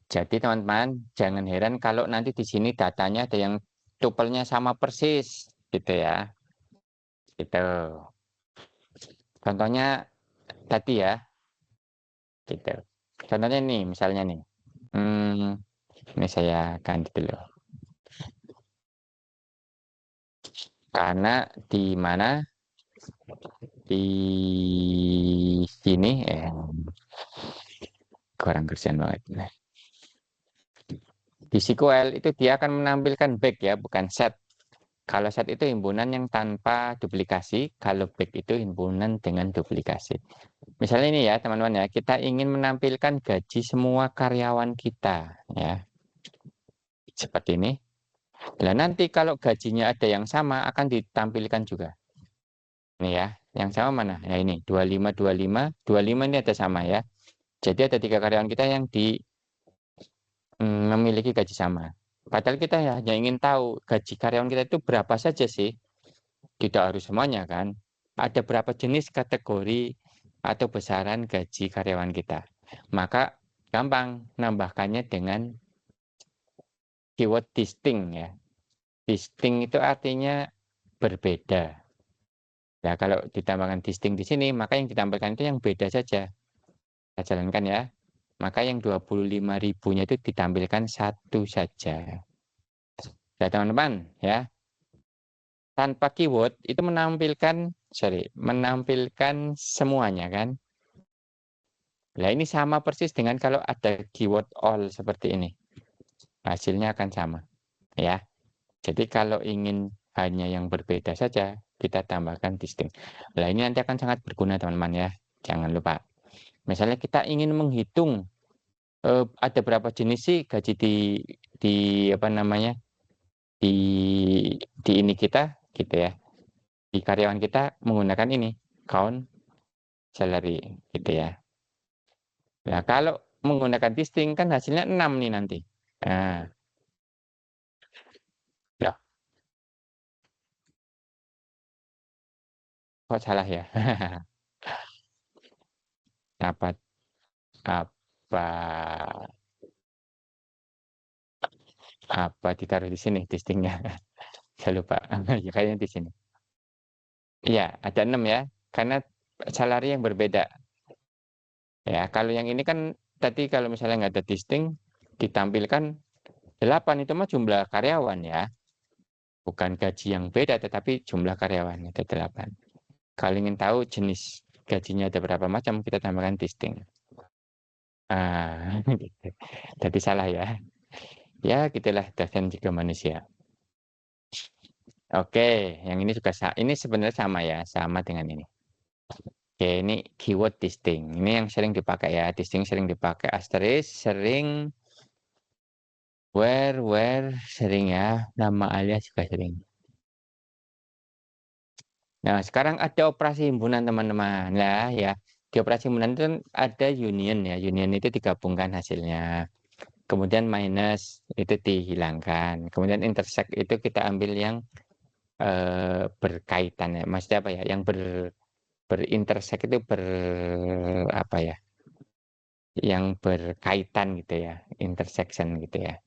Jadi teman-teman jangan heran kalau nanti di sini datanya ada yang tupelnya sama persis gitu ya. Gitu. Contohnya tadi ya, gitu. Contohnya nih, misalnya nih. Hmm, ini saya ganti dulu. Karena di mana di sini kurang kerjaan banget. Nah, di SQL itu dia akan menampilkan bag ya, bukan set. Kalau set itu himpunan yang tanpa duplikasi, kalau bag itu himpunan dengan duplikasi. Misalnya ini ya teman-teman ya, kita ingin menampilkan gaji semua karyawan kita ya, seperti ini. Nah nanti kalau gajinya ada yang sama akan ditampilkan juga. Ini ya, yang sama mana? Ya ini 25, 25, 25 ini ada sama ya. Jadi ada 3 karyawan kita yang memiliki gaji sama. Padahal kita ya hanya ingin tahu gaji karyawan kita itu berapa saja sih. Tidak harus semuanya kan. Ada berapa jenis kategori atau besaran gaji karyawan kita. Maka gampang nambahkannya dengan keyword distinct ya. Distinct itu artinya berbeda. Nah, kalau ditambahkan distinct di sini, maka yang ditampilkan itu yang beda saja. Kita jalankan ya. Maka yang 25.000-nya itu ditampilkan satu saja. Ya teman-teman ya. Tanpa keyword itu menampilkan semuanya kan. Nah ini sama persis dengan kalau ada keyword all seperti ini. Hasilnya akan sama ya. Jadi kalau ingin hanya yang berbeda saja, kita tambahkan distinct. Nah ini nanti akan sangat berguna teman-teman ya. Jangan lupa. Misalnya kita ingin menghitung ada berapa jenis sih gaji di apa namanya di ini kita gitu ya. Di karyawan kita menggunakan ini count salary gitu ya. Nah, kalau menggunakan distinct kan hasilnya 6 nih nanti. Nah, ya, kok salah ya? Apa apa apa ditaruh di sini distingnya? Saya lupa. Ya kayaknya di sini. Iya, ada 6 ya. Karena salary yang berbeda. Ya, kalau yang ini kan tadi kalau misalnya nggak ada distinct ditampilkan 8 itu mah jumlah karyawan ya. Bukan gaji yang beda tetapi jumlah karyawan ada 8. Kalau ingin tahu jenis gajinya ada berapa macam, kita tambahkan distinct. Ah, gitu. Jadi salah ya. Ya, gitulah dosen juga manusia. Oke, yang ini juga ini sebenarnya sama ya, sama dengan ini. Oke, ini keyword distinct. Ini yang sering dipakai ya. Distinct sering dipakai. Asterisk sering. Where sering ya. Nama alias juga sering. Nah, sekarang ada operasi himpunan teman-teman. Nah, ya. Di operasi himpunan itu kan ada union ya. Union itu digabungkan hasilnya. Kemudian minus itu dihilangkan. Kemudian intersect itu kita ambil yang berkaitan ya. Maksudnya apa ya? Yang berintersect itu apa ya? Yang berkaitan gitu ya. Intersection gitu ya.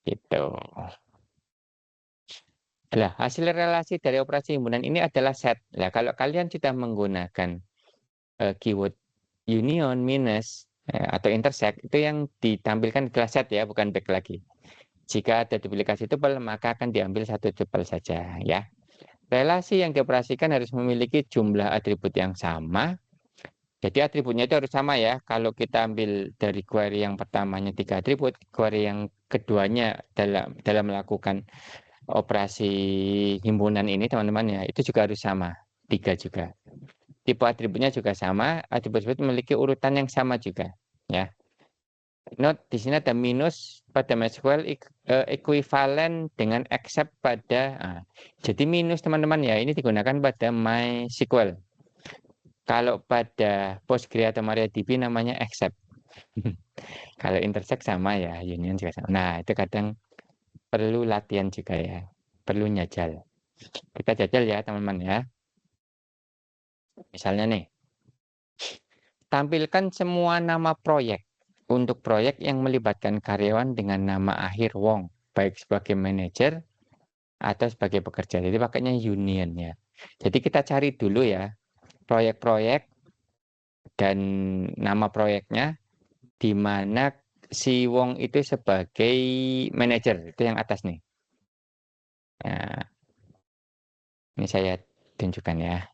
Gitu. Nah, hasil relasi dari operasi himpunan ini adalah set. Nah, kalau kalian sudah menggunakan keyword union minus atau intersect, itu yang ditampilkan adalah set ya, bukan back lagi. Jika ada duplikasi tuple, maka akan diambil satu tuple saja ya. Relasi yang dioperasikan harus memiliki jumlah atribut yang sama. Jadi atributnya itu harus sama ya. Kalau kita ambil dari query yang pertamanya 3 atribut, query yang keduanya dalam melakukan operasi himpunan ini teman-teman ya, itu juga harus sama. 3 juga. Tipe atributnya juga sama, atribut tersebut memiliki urutan yang sama juga ya. Note di sini ada minus pada MySQL ekuivalen dengan except pada jadi minus teman-teman ya, ini digunakan pada MySQL. Kalau pada Postgre atau MariaDB namanya except. Kalau intersect sama ya, union juga sama. Nah, itu kadang perlu latihan juga ya. Perlu nyajal. Kita jajal ya, teman-teman ya. Misalnya nih, tampilkan semua nama proyek untuk proyek yang melibatkan karyawan dengan nama akhir Wong, baik sebagai manajer atau sebagai pekerja. Jadi pakainya union ya. Jadi kita cari dulu ya, proyek-proyek dan nama proyeknya di mana si Wong itu sebagai manajer, itu yang atas nih. Nah, ini saya tunjukkan ya.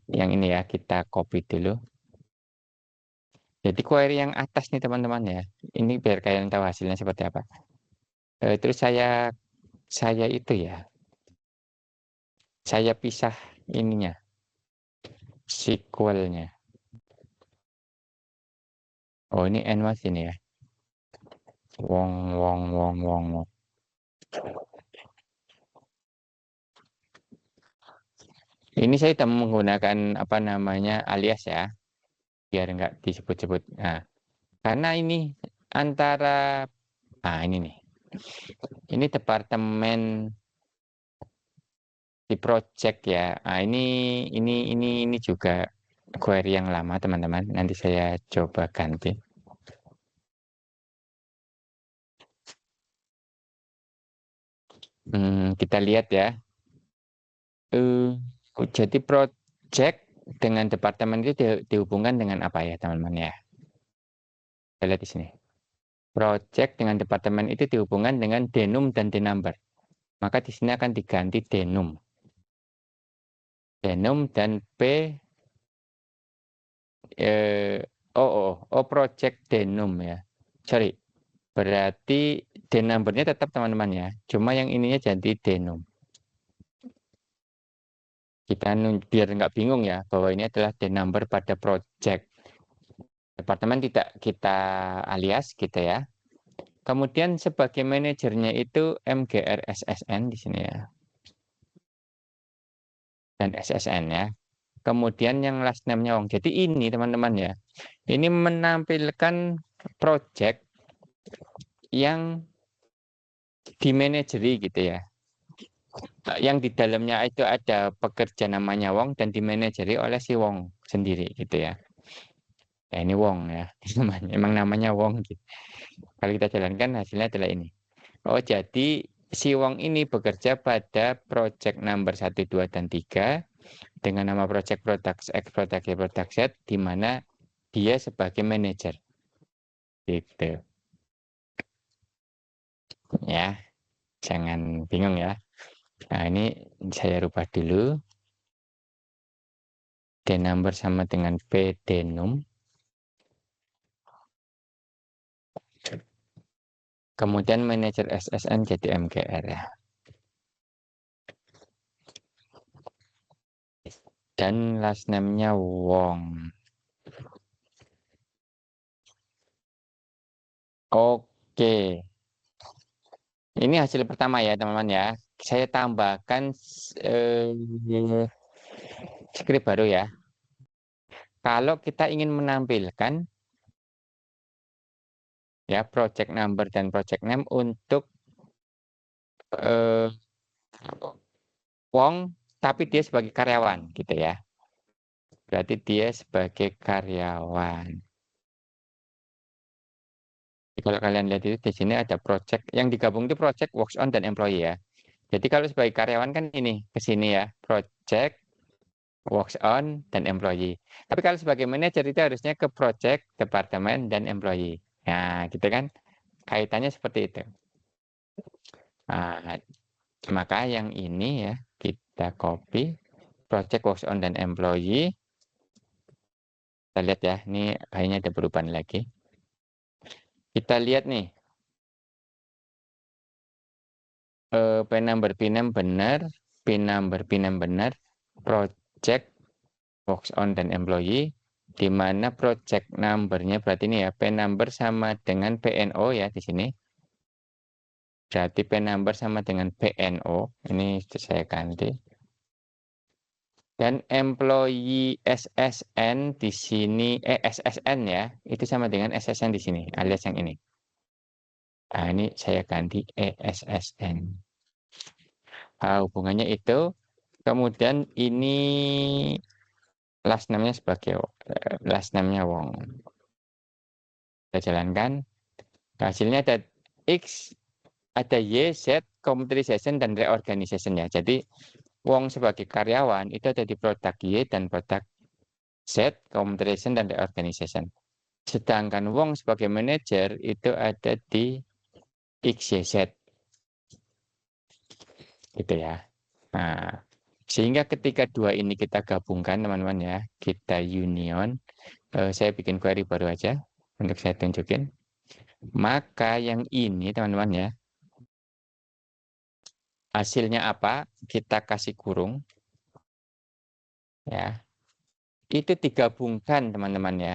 Yang ini ya, kita copy dulu. Jadi query yang atas nih teman-teman ya. Ini biar kalian tahu hasilnya seperti apa. Terus saya itu ya, saya pisah ininya, SQL-nya. Oh ini N-was ini ya. Wong. Ini saya tidak menggunakan apa namanya alias ya, biar nggak disebut-sebut. Nah, karena ini antara, ini nih, ini departemen di project ya. Ini juga query yang lama teman-teman. Nanti saya coba ganti. Kita lihat ya. Jadi project dengan departemen itu dihubungkan dengan apa ya teman-teman ya? Kita lihat di sini. Project dengan departemen itu dihubungkan dengan denum dan denumber. Maka di sini akan diganti denum. Denum dan P project denum ya. Sorry. Berarti denumbernya tetap teman-teman ya. Cuma yang ininya jadi denum. Kita biar nggak bingung ya bahwa ini adalah denumber pada project. Departemen tidak kita alias gitu ya. Kemudian sebagai manajernya itu MGR SSN di sini ya. Dan SSN ya. Kemudian yang last name-nya Wong. Jadi ini teman-teman ya. Ini menampilkan project yang dimanajeri gitu ya. Yang di dalamnya itu ada pekerja namanya Wong dan dimanajeri oleh si Wong sendiri gitu ya. Ya ini Wong ya. Emang namanya Wong gitu. Kalau kita jalankan hasilnya adalah ini. Oh, jadi si Wong ini bekerja pada project number 1, 2, dan 3 dengan nama project product X, product Y, product Z, di mana dia sebagai manajer. Gitu. Ya, jangan bingung ya. Nah, ini saya rubah dulu. D number sama dengan P denum. Kemudian manajer SSN jadi MGR ya. dan last name-nya Wong. Oke. Ini hasil pertama ya, teman-teman ya. Saya tambahkan script baru ya. Kalau kita ingin menampilkan ya project number dan project name untuk eh, Wong, tapi dia sebagai karyawan gitu ya. Berarti dia sebagai karyawan. Kalau kalian lihat itu di sini ada project yang digabung itu project, works on dan employee ya. Jadi kalau sebagai karyawan kan ini ke sini ya, project, works on dan employee. Tapi kalau sebagai manajer itu harusnya ke project, departemen dan employee. Nah, gitu kan? Kaitannya seperti itu. Nah, maka yang ini ya kita copy project, works on dan employee. Kita lihat ya, ini kayaknya ada perubahan lagi. Kita lihat nih, pin number benar, pin number benar, project, works on dan employee, di mana project number-nya berarti ini ya, pin number sama dengan PNO ya di sini. Berarti pin number sama dengan PNO. Ini saya ganti. Dan employee SSN di sini, SSN ya, itu sama dengan SSN di sini, alias yang ini. Nah, ini saya ganti ESSN. Hubungannya itu. Kemudian ini last name-nya sebagai last name-nya Wong. Kita jalankan. Hasilnya ada X, ada Y, Z, computerization, dan reorganization ya. Jadi Wong sebagai karyawan itu ada di produk Y dan produk Z, computerization, dan reorganization. Sedangkan Wong sebagai manajer itu ada di X, Y, Z. Gitu ya. Nah, sehingga ketika dua ini kita gabungkan teman-teman ya, kita union, saya bikin query baru aja untuk saya tunjukin. Maka yang ini teman-teman ya, hasilnya apa? Kita kasih kurung ya. Itu digabungkan teman-teman ya.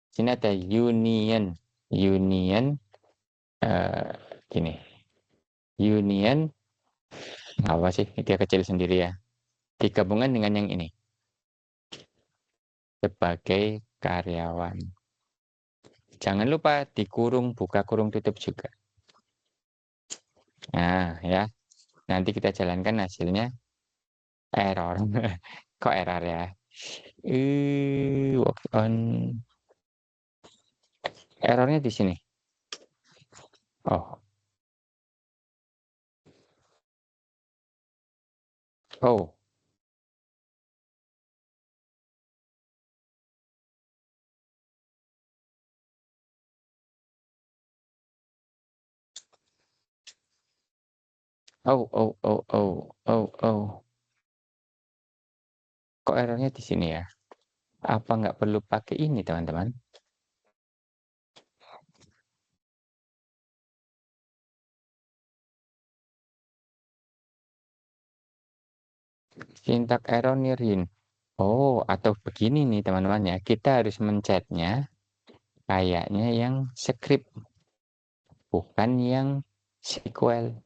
Sini ada union, union eh, gini. Union apa sih? Dia kecil sendiri ya. Digabungkan dengan yang ini sebagai karyawan. Jangan lupa dikurung, buka kurung, tutup juga. Nah, ya. Nanti kita jalankan hasilnya error. Kok error ya? Work on errornya di sini. Oh, oh, oh. Kok errornya di sini ya? Apa nggak perlu pakai ini, teman-teman? Syntax error nirin. Oh, atau begini nih, teman-teman ya. Kita harus mencetnya kayaknya yang script, bukan yang SQL.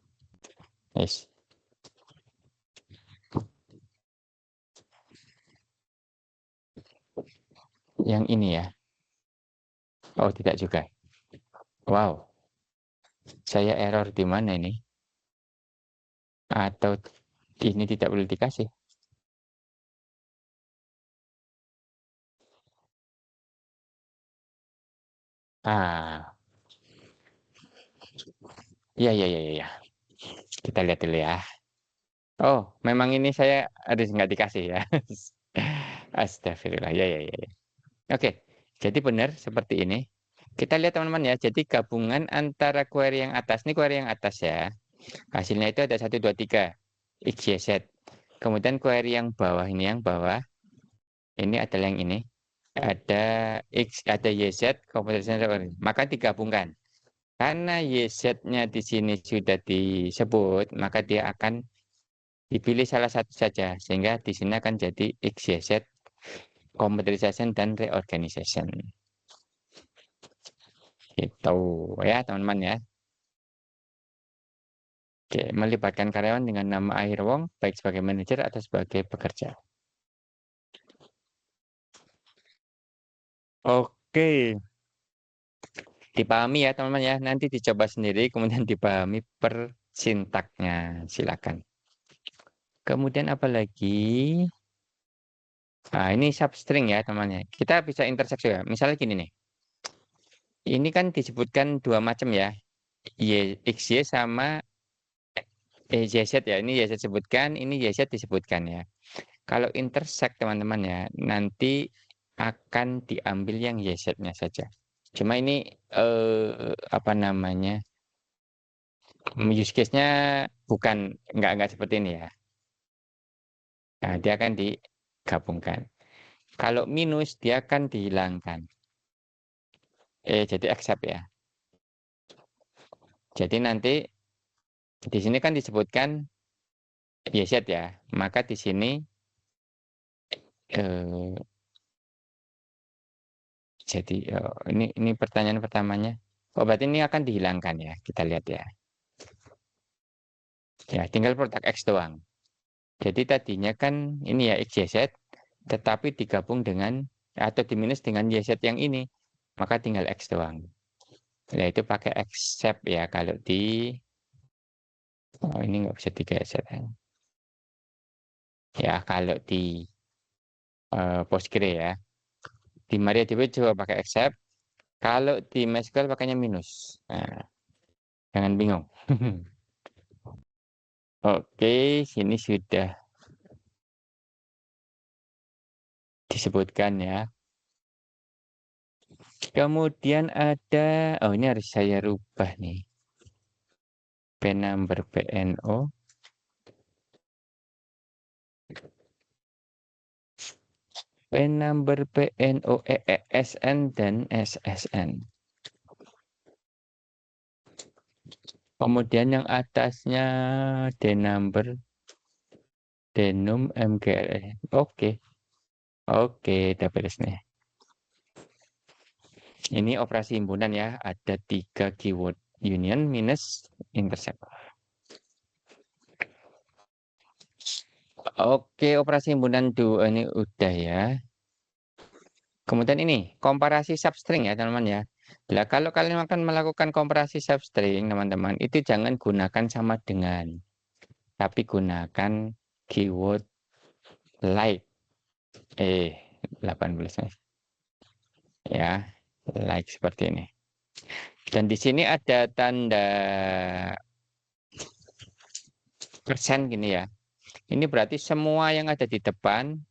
Yes. Yang ini ya. Oh, tidak juga. Wow, saya error di mana ini? Atau ini tidak boleh dikasih? Ah, iya. Kita lihat dulu ya. Oh, memang ini saya harus nggak dikasih ya. Astagfirullah. Ya. Oke, jadi benar seperti ini. Kita lihat teman-teman ya. Jadi gabungan antara query yang atas, ini query yang atas ya. Hasilnya itu ada 1, 2, 3. XYZ. Kemudian query yang bawah ini, yang bawah. Ini adalah yang ini. Ada X, ada YZ, komputer. Maka digabungkan. Karena YZ-nya di sini sudah disebut, maka dia akan Dipilih salah satu saja, sehingga di sini akan jadi XYZ, computerization dan reorganization. Gitu ya teman-teman ya. Oke, melibatkan karyawan dengan nama Akhir Wong, baik sebagai manajer atau sebagai pekerja. Oke, dipahami ya teman-teman ya. Nanti dicoba sendiri, kemudian dipahami per sintaknya. Silakan. Kemudian apa lagi? Nah, ini substring ya teman-teman ya. Kita bisa interseksi ya. Misalnya gini nih. Ini kan disebutkan dua macam ya. XY sama YZ ya. Ini YZ disebutkan, ini YZ disebutkan ya. Kalau intersect teman-teman ya, nanti akan diambil yang YZ-nya saja. Cuma ini apa namanya? Use case-nya bukan nggak seperti ini ya. Nah, dia akan digabungkan. Kalau minus dia akan dihilangkan. Jadi accept ya. Jadi nanti di sini kan disebutkan YZ ya. Maka di sini eh, jadi ini pertanyaan pertamanya. Oh, berarti ini akan dihilangkan ya. Kita lihat ya. Ya, tinggal produk X doang. Jadi tadinya kan ini ya XYZ, tetapi digabung dengan atau diminus dengan YZ yang ini. Maka tinggal X doang. Nah, itu pakai accept ya kalau di ini nggak bisa digeser kan. Ya kalau di Postgre ya. Di MariaDB coba pakai accept. Kalau di MySQL pakainya minus. Nah, jangan bingung. Oke, sini sudah disebutkan ya. Kemudian ada, oh ini harus saya rubah nih. P number PNO. P number PNO EESN dan SSN. Kemudian yang atasnya D number, Denum, MGLE. Oke, oke, udah beres nih. Ini operasi himpunan ya, ada 3 keyword union minus intersect. Oke, operasi himpunan dua ini udah ya. Kemudian ini komparasi substring ya teman-teman ya. Nah, kalau kalian akan melakukan komparasi substring teman-teman, itu jangan gunakan sama dengan, tapi gunakan keyword like. 18 ya, like seperti ini. Dan di sini ada tanda persen gini ya. Ini berarti semua yang ada di depan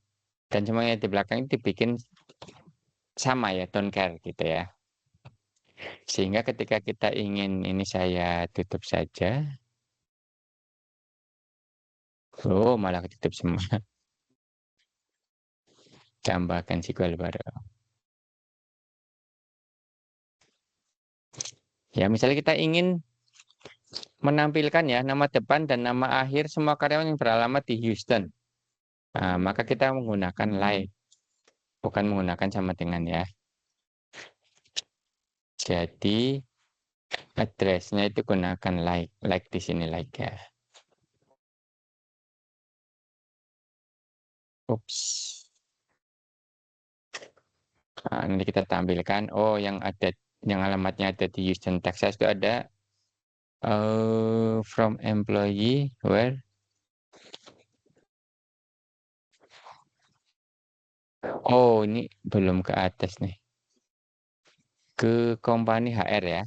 dan semua yang di belakang itu dibikin sama ya, don't care gitu ya. Sehingga ketika kita ingin ini saya tutup saja. Oh, malah tutup semua. Tambahkan SQL baru. Ya, misalnya kita ingin menampilkan ya nama depan dan nama akhir semua karyawan yang beralamat di Houston. Nah, maka kita menggunakan like, bukan menggunakan sama dengan ya. Jadi address-nya itu gunakan like di sini like ya. Ups. Nah, nanti kita tampilkan. Oh, yang alamatnya ada di Houston, Texas itu ada from employee where. Oh, ini belum ke atas nih. Ke company HR ya.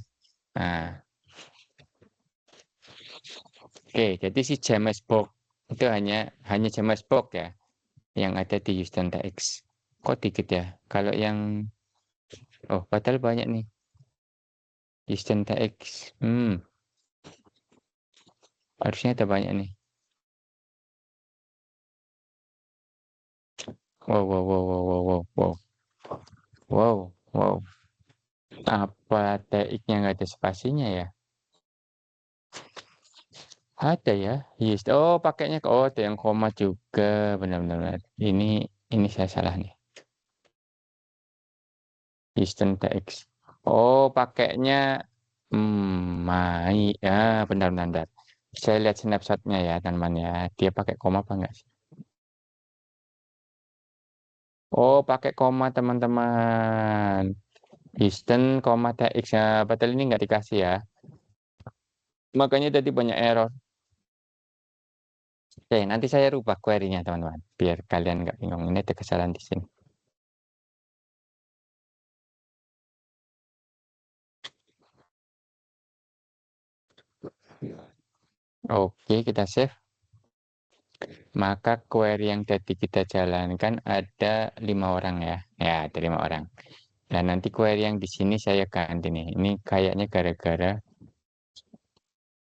Nah, oke. Jadi si James Book itu hanya James Book ya yang ada di Houston TX. Kok dikit ya? Kalau yang padahal banyak nih Houston TX. Harusnya ada banyak nih. Wow, wow, wow, wow, wow, wow, wow, wow, wow. Apa TX-nya nggak ada spasinya ya? Ada ya, oh pakainya ada yang koma juga, benar-benar. Ini saya salah nih. Houston TX. Oh, pakainya ya benar-benar. Saya lihat snapshotnya ya teman ya. Dia pakai koma apa enggak sih? Oh, pakai koma teman-teman. Houston, koma TX ya. Padahal ini nggak dikasih ya. Makanya tadi banyak error. Oke, nanti saya rubah query-nya teman-teman. Biar kalian nggak bingung. Ini ada kesalahan di sini. Oke, kita save. Maka query yang tadi kita jalankan ada 5 orang ya. Ya, ada 5 orang. Dan nanti query yang di sini saya ganti nih. Ini kayaknya gara-gara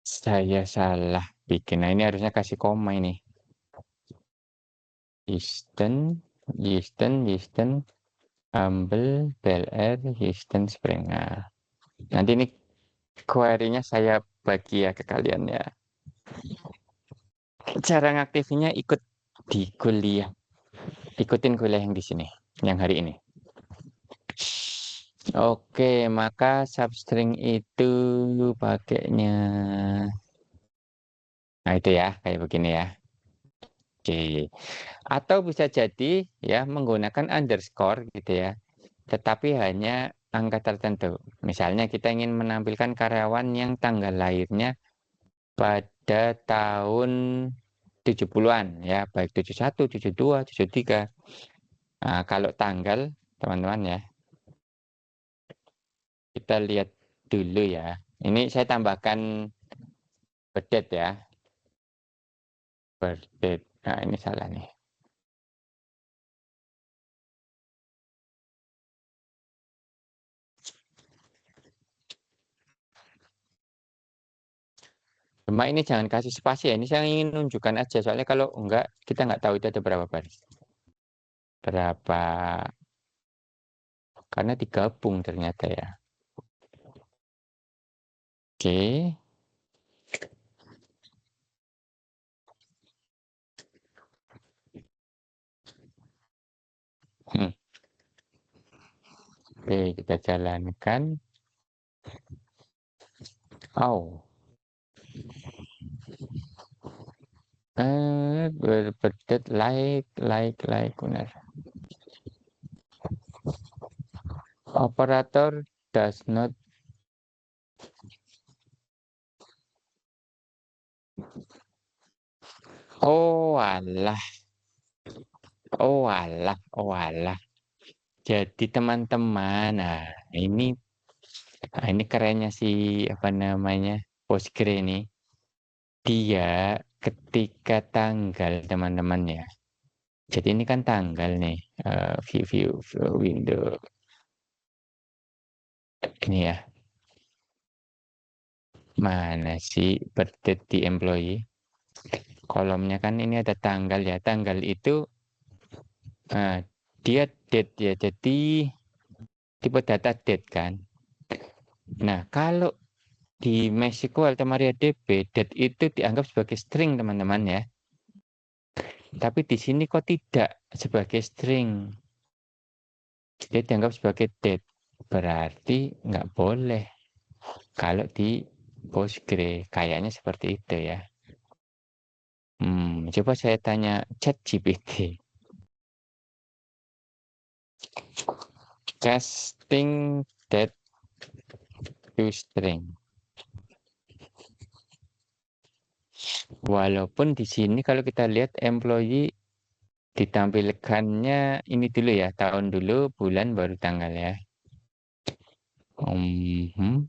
saya salah bikin. Nah, ini harusnya kasih koma ini. Easton, Easton, Humble, Bel Air, Easton Spring. Nah, nanti ini query-nya saya bagi ya ke kalian ya. Cara ngaktifnya ikut di kuliah. Ikutin kuliah yang di sini, yang hari ini. Oke, maka substring itu pakainya. Nah, itu ya, kayak begini ya. Oke. Atau bisa jadi ya menggunakan underscore gitu ya. Tetapi hanya angka tertentu. Misalnya kita ingin menampilkan karyawan yang tanggal lahirnya pada tahun 70-an ya, baik 71, 72, 73. Nah, kalau tanggal teman-teman ya, kita lihat dulu ya. Ini saya tambahkan birth ya, birth. Nah, ini salah nih. Cuma ini jangan kasih spasi ya. Ini saya ingin menunjukkan aja. Soalnya kalau enggak, kita nggak tahu itu ada berapa baris. Berapa. Karena digabung ternyata ya. Oke. Hmm. Oke, kita jalankan. Oh. Berbeda benar. Operator does not. Oh alah, oh alah. Jadi teman-teman, ini kerennya si apa namanya Postgre ini. Dia ketika tanggal teman-teman ya. Jadi ini kan tanggal nih, view window ini ya. Mana sih birthday di employee? Kolomnya kan ini ada tanggal ya. Tanggal itu dia date ya. Jadi tipe data date kan. Nah, kalau di MySQL atau MariaDB, date itu dianggap sebagai string teman-teman ya. Tapi di sini kok tidak sebagai string. Dia dianggap sebagai date. Berarti nggak boleh kalau di Postgre. Kayaknya seperti itu ya. Coba saya tanya ChatGPT. Casting date to string. Walaupun di sini kalau kita lihat employee ditampilkannya ini dulu ya, tahun dulu, bulan baru tanggal ya. Mhm.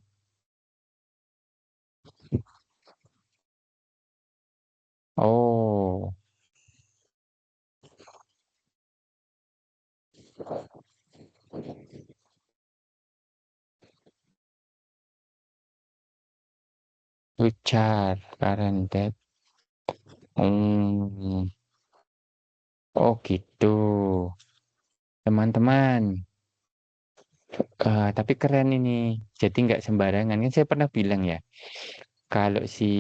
Oh, Richard, current date. Hmm. Oh gitu, teman-teman. Tapi keren ini. Jadi nggak sembarangan. Kan saya pernah bilang ya, Kalau si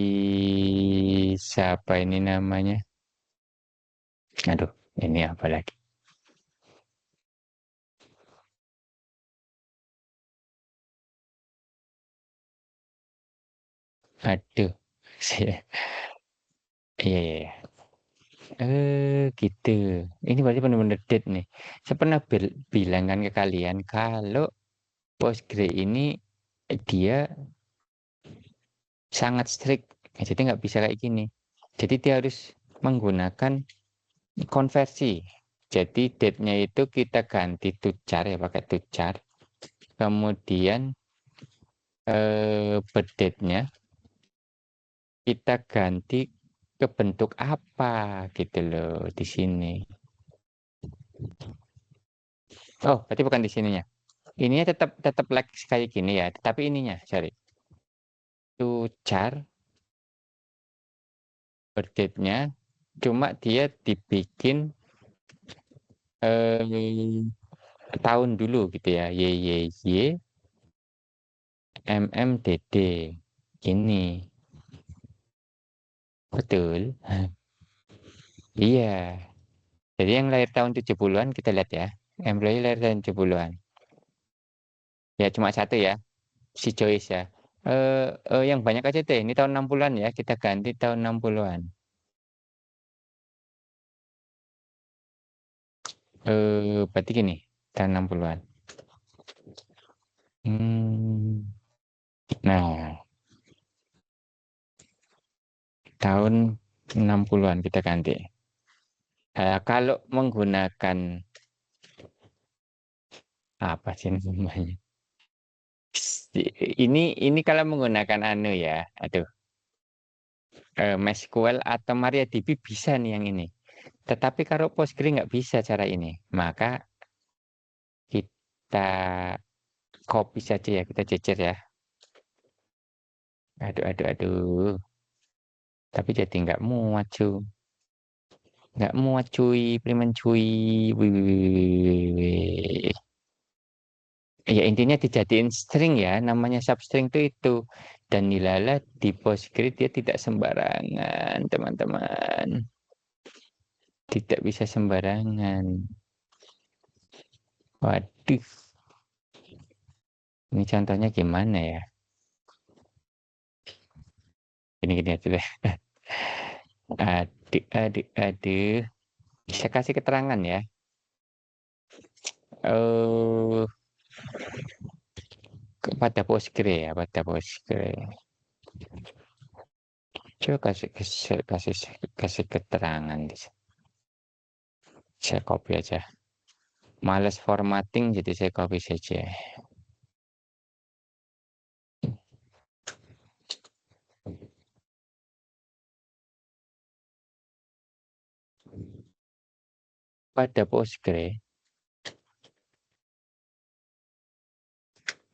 siapa ini namanya? Aduh, ini apa lagi? Aduh, saya, iya, iya, iya. Gitu. Ini berarti benar-benar dead nih. Saya pernah bilang kan ke kalian kalau Postgre ini dia sangat strict. Jadi nggak bisa kayak gini. Jadi dia harus menggunakan konversi. Jadi date-nya itu kita ganti tucar ya pakai tucar. Kemudian bedetnya kita ganti ke bentuk apa gitu loh di sini. Oh, berarti bukan di sininya. Ininya tetap tetap like kayak gini ya, tapi ininya, sorry. Tucar bedetnya cuma dia dibikin eh, tahun dulu gitu ya. YYY MMDD. Ini. Betul. Iya. Jadi yang lahir tahun 70-an kita lihat ya. Employee lahir tahun 70-an. Ya cuma satu ya, si Joyce ya. Yang banyak aja deh, ini tahun 60-an ya, kita ganti tahun 60-an. Berarti gini, tahun 60-an. Hmm, nah, tahun 60-an kita ganti. Kalau menggunakan apa sih namanya? Ini kalau menggunakan anu ya, aduh, MySQL atau MariaDB bisa nih yang ini. Tetapi kalau Postgre nggak bisa cara ini, maka kita copy saja ya, kita cecer ya. Aduh, aduh, aduh. Tapi jadi nggak muat cuy. Nggak muat cuy, Priman cuy. Wih, wih, wih, wih, wih, wih. Ya intinya dijadiin string ya, namanya substring itu. Dan nilala di Postgre dia tidak sembarangan, teman-teman. Tidak bisa sembarangan. Waduh, ini contohnya gimana ya? Gini-gini aja deh. Aduh, aduh, aduh. Saya kasih keterangan ya. Eh, pada Postgre ya, pada Postgre. Coba kasih keterangan di sini. Saya copy aja. Males formatting jadi saya copy saja. Pada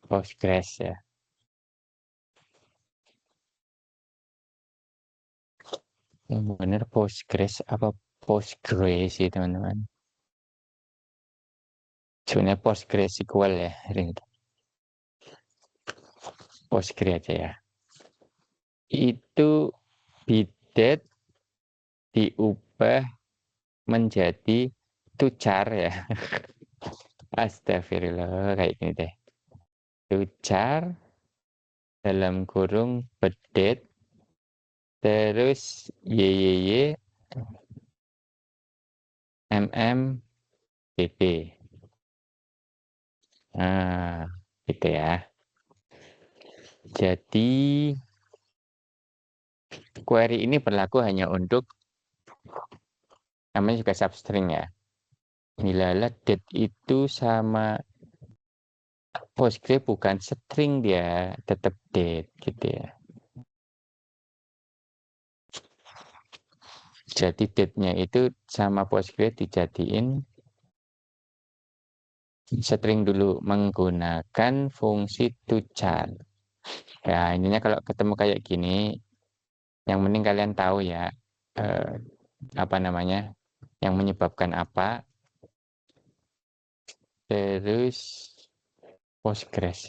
Postgres ya. Yang benar Postgres apa Postgre sih teman-teman. Sebenarnya PostgreSQL ya. Postgre aja ya. Itu bidet diubah menjadi tucar ya. Astagfirullah kayak gini deh. Tucar dalam kurung bedet terus YYY MMDD. Nah, gitu ya. Jadi query ini berlaku hanya untuk namanya juga substring ya. Nilai date itu sama Postgre bukan string dia, tetap date gitu ya. Jadi date-nya itu sama Postgre dijadiin string dulu menggunakan fungsi tuchar. Ya, ininya kalau ketemu kayak gini, yang penting kalian tahu ya, eh, apa namanya, yang menyebabkan apa, terus Postgres.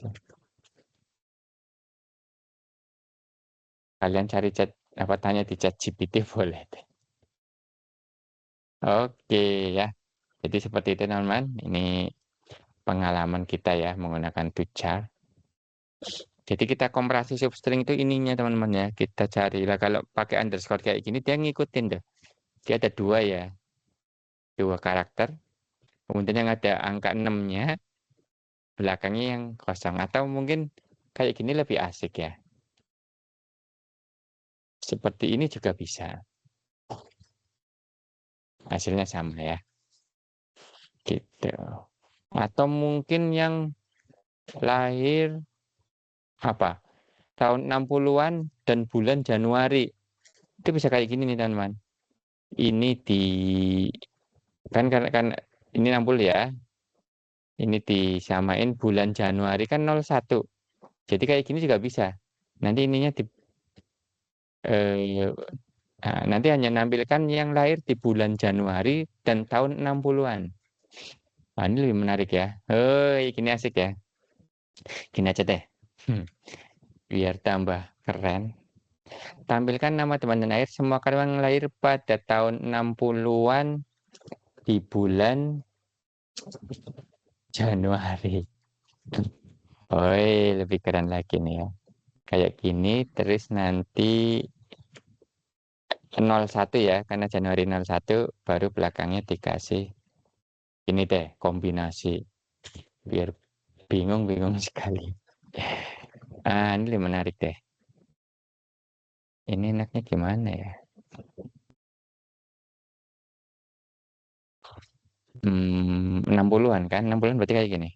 kalian cari tanya di ChatGPT boleh deh. Oke ya. Jadi seperti itu teman-teman. Ini pengalaman kita ya menggunakan tujar. Jadi kita komparasi substring itu ininya teman-teman ya. Kita carilah kalau pakai underscore kayak gini dia ngikutin deh. Dia ada dua ya. Dua karakter. Kemudian yang ada angka 6-nya. Belakangnya yang kosong. Atau mungkin kayak gini lebih asik ya. Seperti ini juga bisa. Hasilnya sama ya. Gitu. Atau mungkin yang lahir apa? Tahun 60-an dan bulan Januari. Itu bisa kayak gini nih teman-teman. Ini di kan ini 60 ya. Ini disamain bulan Januari kan 01. Jadi kayak gini juga bisa. Nanti ininya eh, nanti hanya nampilkan yang lahir di bulan Januari dan tahun 60-an. Nah, ini lebih menarik ya. Oh, ini asik ya. Gini aja deh. Biar tambah keren. Tampilkan nama teman dan lahir semua karyawan yang lahir pada tahun 60-an di bulan Januari. Oh, lebih keren lagi nih ya. Kayak gini, terus nanti 01 ya, karena Januari 01, baru belakangnya dikasih ini deh, kombinasi. Biar bingung-bingung sekali. Ini lebih menarik deh. Ini enaknya gimana ya? 60-an kan? 60-an berarti kayak gini.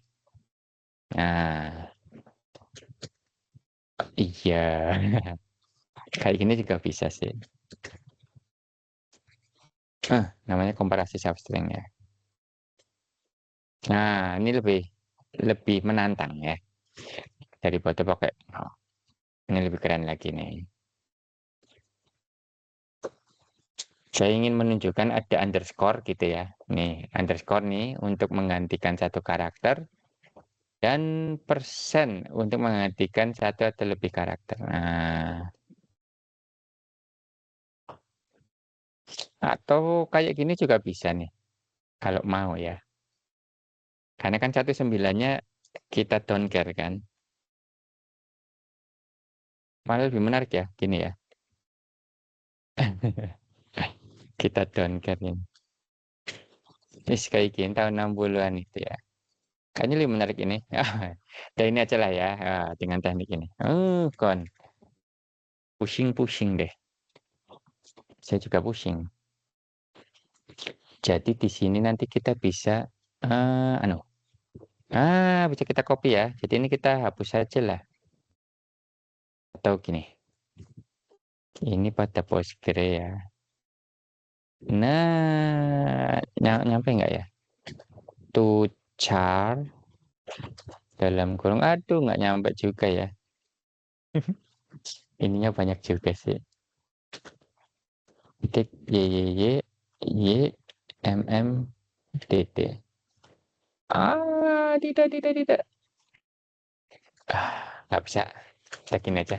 Nah, iya. Kayak gini juga bisa sih. Namanya komparasi substring ya. Nah, ini lebih menantang ya daripada pakai. Oh, ini lebih keren lagi nih. Saya ingin menunjukkan ada underscore gitu ya. Nih, underscore nih untuk menggantikan satu karakter dan persen untuk menggantikan satu atau lebih karakter. Nah, atau kayak gini juga bisa nih kalau mau ya. Karena kan 19-nya kita don't care kan. Malah lebih menarik ya, gini ya. Kita don't care ini. Ini kayak gini tahun 60-an itu ya. Kayaknya lebih menarik ini. Dan ini aja lah ya, dengan teknik ini. Kon. Pusing-pusing deh. Saya juga pusing. Jadi di sini nanti kita bisa, bisa kita copy ya. Jadi ini kita hapus saja lah. Atau gini, ini pada Postgre ya. Nah, nyampe nggak ya? To char dalam kurung. Aduh, nggak nyampe juga ya. Ininya banyak juga sih. Titik YYY tidak. Nggak bisa. Kita gini aja.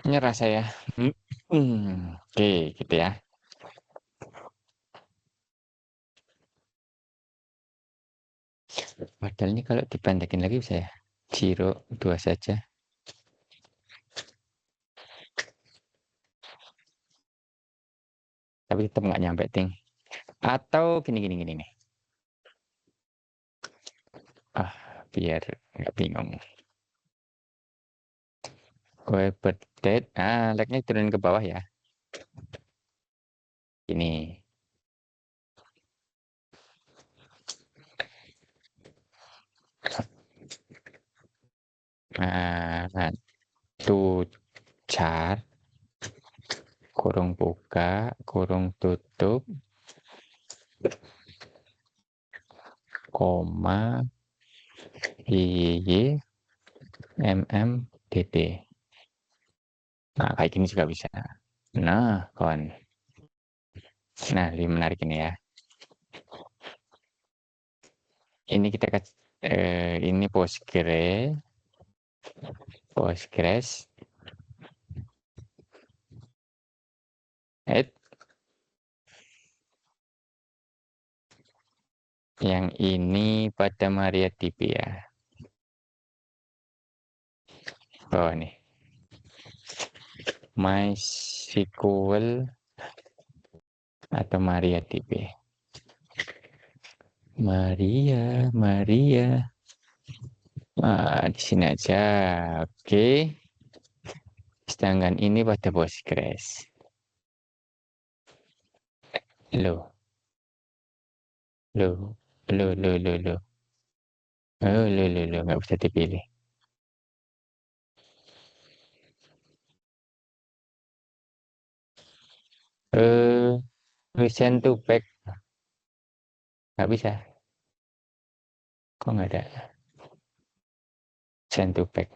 Nyerah saya. Oke, gitu ya. Padahal ini kalau dipendekin lagi bisa ya. 02 saja. Tapi tetap nggak nyampe ting. Atau gini nih. Biar nggak bingung. Gue update. Like-nya turun ke bawah ya. Ini. To chart. Kurung buka, kurung tutup. Koma. YYY. MMDD. Nah, kayak gini juga bisa. Nah, kawan. Nah, lebih menarik ini ya. Ini kita ini Postgre. Postgres. Yang ini pada MariaDB ya. Oh nih. MySQL atau MariaDB. Maria. Di sini aja. Oke. Sedangkan ini pada Postgres. Loh. Loh. Oh, nggak bisa dipilih. Send to back. Nggak bisa. Kok nggak ada? Send to back.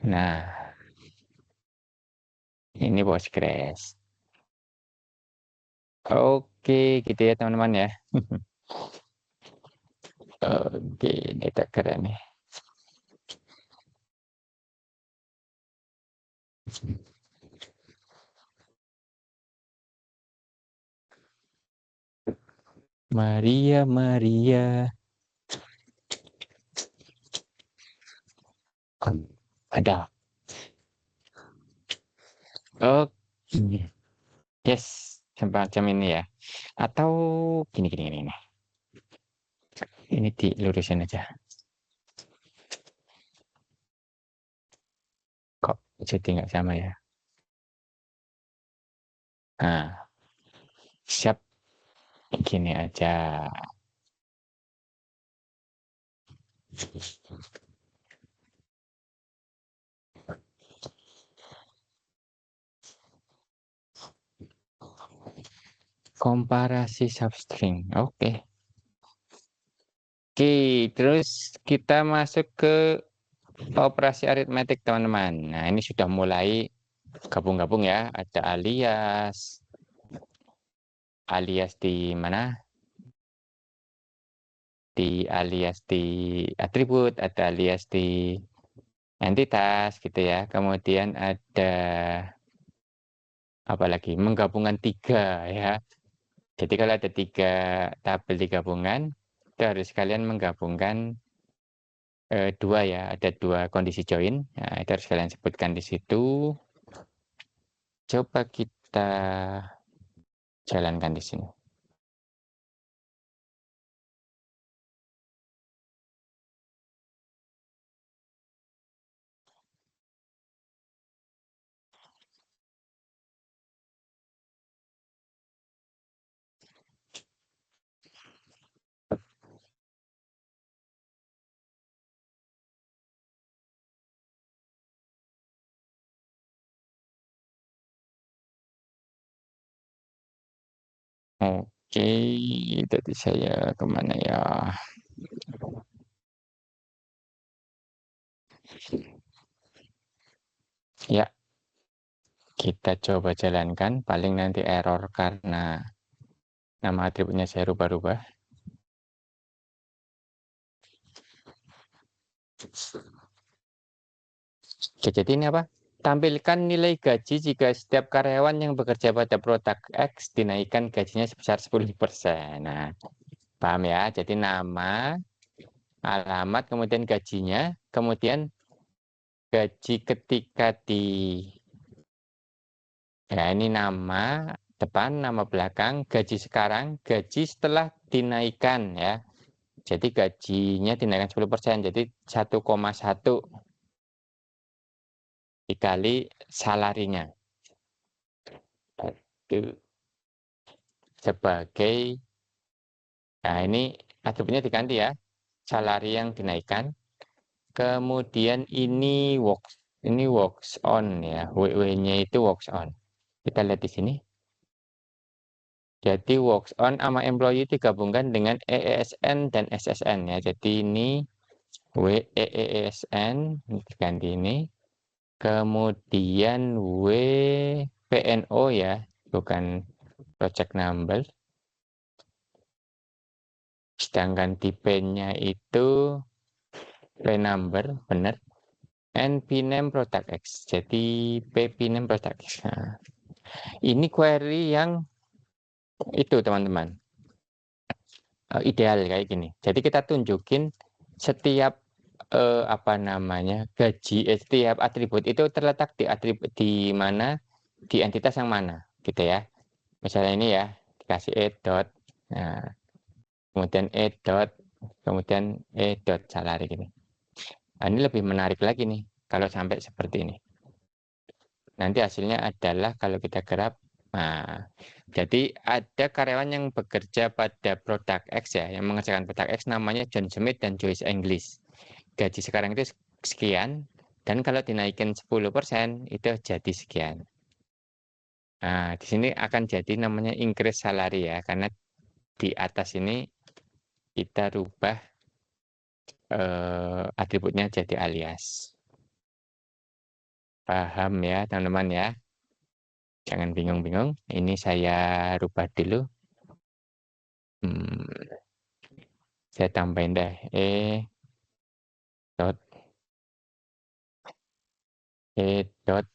Nah, ini Postgres. Oke, gitu ya teman-teman ya. Oke, ini tak keren nih. Maria. Ada. Oke. Yes, semacam ini ya. Atau gini. Ini dilurusin aja. Kok jadi nggak sama ya? Nah, siap. Gini aja. Komparasi substring. Oke. Oke, terus kita masuk ke operasi aritmetik teman-teman. Nah, ini sudah mulai gabung-gabung ya. Ada alias di mana? Alias di atribut, ada alias di entitas gitu ya. Kemudian ada apalagi menggabungkan 3 ya. Jadi kalau ada 3 tabel digabungan, itu harus kalian menggabungkan 2 ya. Ada 2 kondisi join. Nah, itu harus kalian sebutkan di situ. Coba kita jalankan di sini. Oke, tadi saya kemana ya? Ya, kita coba jalankan. Paling nanti error karena nama atributnya saya rubah-rubah. Oke, jadi ini apa? Tampilkan nilai gaji jika setiap karyawan yang bekerja pada produk X dinaikkan gajinya sebesar 10%. Nah, paham ya? Jadi nama, alamat, kemudian gajinya, kemudian gaji ketika ya ini nama depan, nama belakang, gaji sekarang, gaji setelah dinaikkan ya. Jadi gajinya dinaikkan 10%, jadi 1,1 dikali salarinya. Itu sebagai, nah ini atributnya diganti ya, salary yang dinaikkan. Kemudian ini works on ya, WW-nya itu works on. Kita lihat di sini. Jadi works on sama employee digabungkan dengan EESN dan SSN ya. Jadi ini WEESN ganti ini. Kemudian WPNO ya, bukan project number. Sedangkan tipenya itu P number, benar. N name product X. Jadi P name product X. Nah, ini query yang itu teman-teman. Ideal kayak gini. Jadi kita tunjukin setiap apa namanya gaji, setiap atribut itu terletak di atribut di mana, di entitas yang mana, gitu ya. Misalnya ini ya, dikasih e dot, nah, kemudian e dot, kemudian e dot salary gini. Nah, ini lebih menarik lagi nih kalau sampai seperti ini. Nanti hasilnya adalah kalau kita grab, nah, jadi ada karyawan yang bekerja pada produk X ya, yang mengerjakan produk X namanya John Smith dan Joyce English. Gaji sekarang itu sekian, dan kalau dinaikin 10% itu jadi sekian. Nah, di sini akan jadi namanya increase salary ya, karena di atas ini kita rubah atributnya jadi alias. Paham ya teman-teman ya? Jangan bingung-bingung. Ini saya rubah dulu. Saya tambahin deh. Dot e dot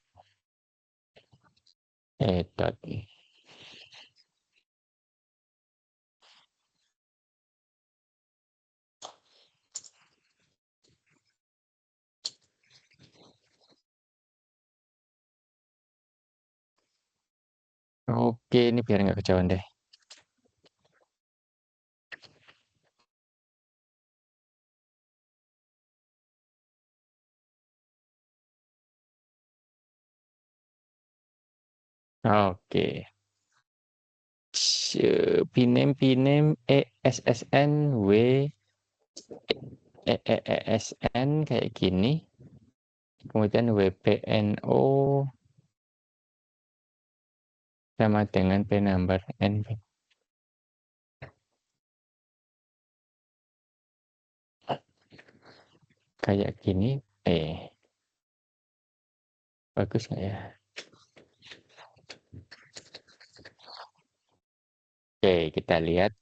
e dot. Oke, ini biar nggak kejauhan deh. Oke. Pinem ESSN W ESN kayak gini. Kemudian WPNO sama dengan P number N kayak gini. Bagus nggak ya? Oke, kita lihat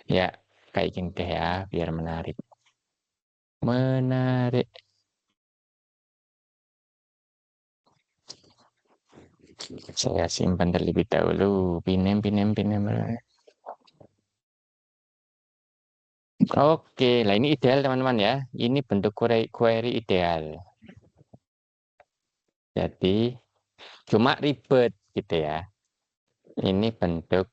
ya kayak gini deh ya, biar menarik. Menarik. Saya simpan terlebih dahulu. Pinem. Oke, lah ini ideal teman-teman ya. Ini bentuk query ideal. Jadi cuma ribet gitu ya. Ini bentuk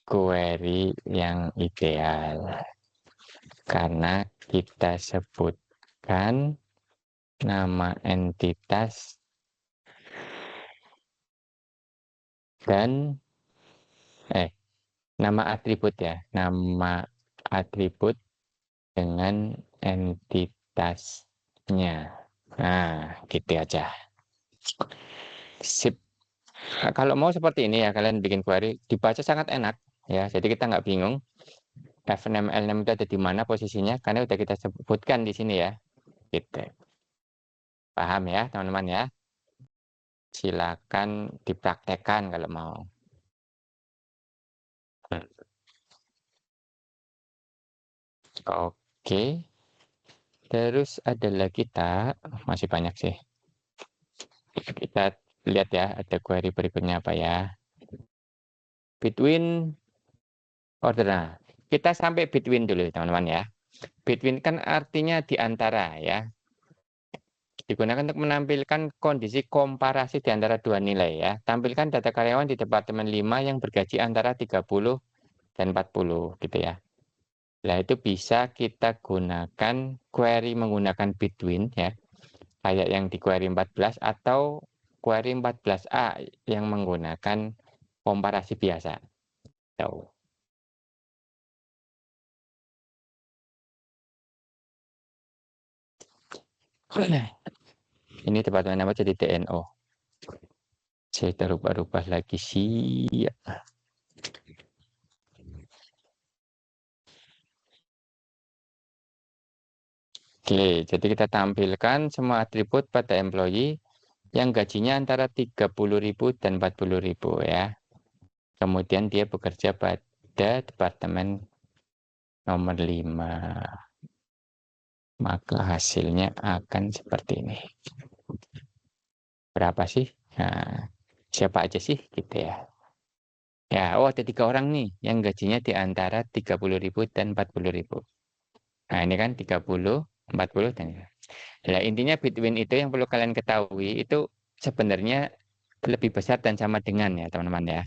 query yang ideal. Karena kita sebutkan nama entitas dan nama atribut ya. Nama atribut dengan entitasnya. Nah, gitu aja. Sip. Nah, kalau mau seperti ini ya, kalian bikin query, dibaca sangat enak ya. Jadi kita nggak bingung fname lname itu ada di mana posisinya, karena udah kita sebutkan di sini ya. Gitu. Paham ya, teman-teman ya? Silakan dipraktekkan kalau mau. Oke. Terus ada lagi tak? Masih banyak sih. Kita lihat ya, ada query berikutnya apa ya. Between order. Nah, kita sampai between dulu teman-teman ya. Between kan artinya di antara ya. Digunakan untuk menampilkan kondisi komparasi di antara dua nilai ya. Tampilkan data karyawan di Departemen 5 yang bergaji antara 30 dan 40 gitu ya. Nah, itu bisa kita gunakan query menggunakan between ya. Kayak yang di query 14 atau query 14A yang menggunakan komparasi biasa. Tuh. Ini departemen apa jadi DNO. Saya rubah-rubah lagi sih. Oke, jadi kita tampilkan semua atribut pada employee yang gajinya antara 30.000 dan 40.000 ya. Kemudian dia bekerja pada departemen nomor 5. maka hasilnya akan seperti ini. Berapa sih? Nah, siapa aja sih gitu ya. Ya, oh ada 3 orang nih yang gajinya di antara 30.000 dan 40.000. Nah, ini kan 30, 40 dan nah, intinya between itu yang perlu kalian ketahui itu sebenarnya lebih besar dan sama dengan ya, teman-teman ya.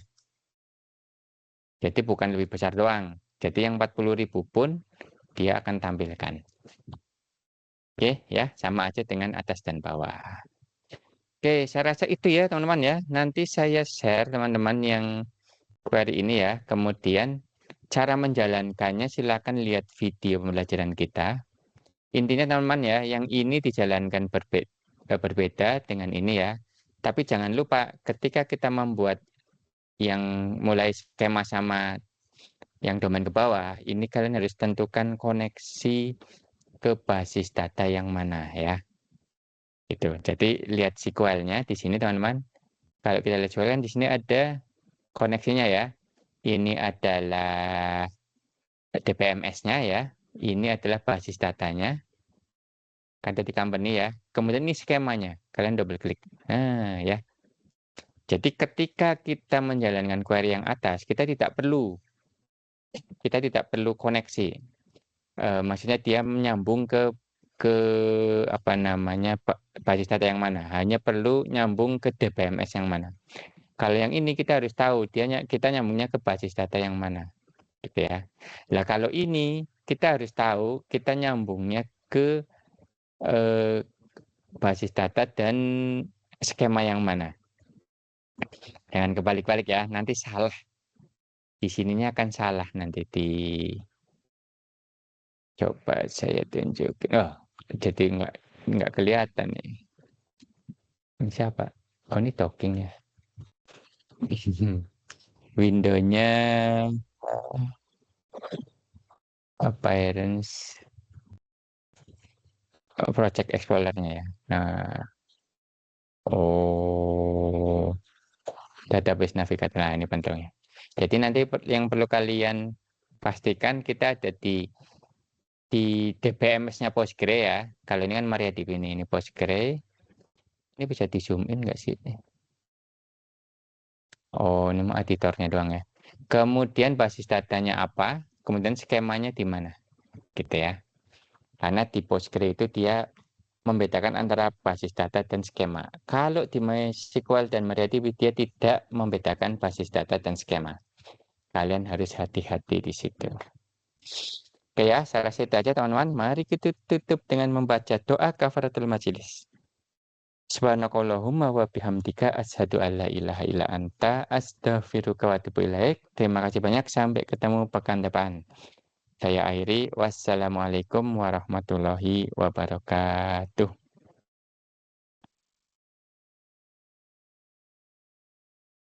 Jadi bukan lebih besar doang. Jadi yang 40.000 pun dia akan tampilkan. Oke, ya, sama aja dengan atas dan bawah. Oke, saya rasa itu ya, teman-teman ya. Nanti saya share teman-teman yang query ini ya. Kemudian cara menjalankannya silakan lihat video pembelajaran kita. Intinya teman-teman ya, yang ini dijalankan berbeda dengan ini ya. Tapi jangan lupa ketika kita membuat yang mulai skema sama yang domain ke bawah, ini kalian harus tentukan koneksi ke basis data yang mana ya. Itu. Jadi lihat SQL-nya di sini teman-teman. Kalau kita lihat SQL kan di sini ada koneksinya ya. Ini adalah DBMS-nya ya. Ini adalah basis datanya. Kan tadi company ya. Kemudian ini skemanya. Kalian double klik. Nah, ya. Jadi ketika kita menjalankan query yang atas, kita tidak perlu koneksi. Maksudnya dia menyambung ke apa namanya basis data yang mana. Hanya perlu nyambung ke DBMS yang mana. Kalau yang ini kita harus tahu kita nyambungnya ke basis data yang mana, gitu ya. Nah kalau ini kita harus tahu kita nyambungnya ke basis data dan skema yang mana. Jangan kebalik-balik ya, nanti salah. Di sininya akan salah nanti coba saya tunjukin. Oh, jadi nggak kelihatan nih. Ini siapa? Oh ini talking ya. Windownya appearance Project Explorer-nya ya. Nah, oh, database navigator. Nah, ini pentingnya. Jadi nanti yang perlu kalian pastikan kita ada di DBMS-nya Postgre ya. Kalau ini kan MariaDB ini Postgre. Ini bisa di zoom in nggak sih? Oh, ini mau editornya doang ya. Kemudian basis datanya apa? Kemudian skemanya di mana? Gitu ya. Karena di Postgre itu dia membedakan antara basis data dan skema. Kalau di MySQL dan MariaDB dia tidak membedakan basis data dan skema. Kalian harus hati-hati di situ. Oke ya, saya rasa itu aja teman-teman. Mari kita tutup dengan membaca doa kafaratul majelis. Subhanakallahumma wa bihamdika asyhadu alla ilaha illa anta astaghfiruka wa atubu ilaik. Terima kasih banyak, sampai ketemu pekan depan. Saya akhiri, wassalamualaikum warahmatullahi wabarakatuh.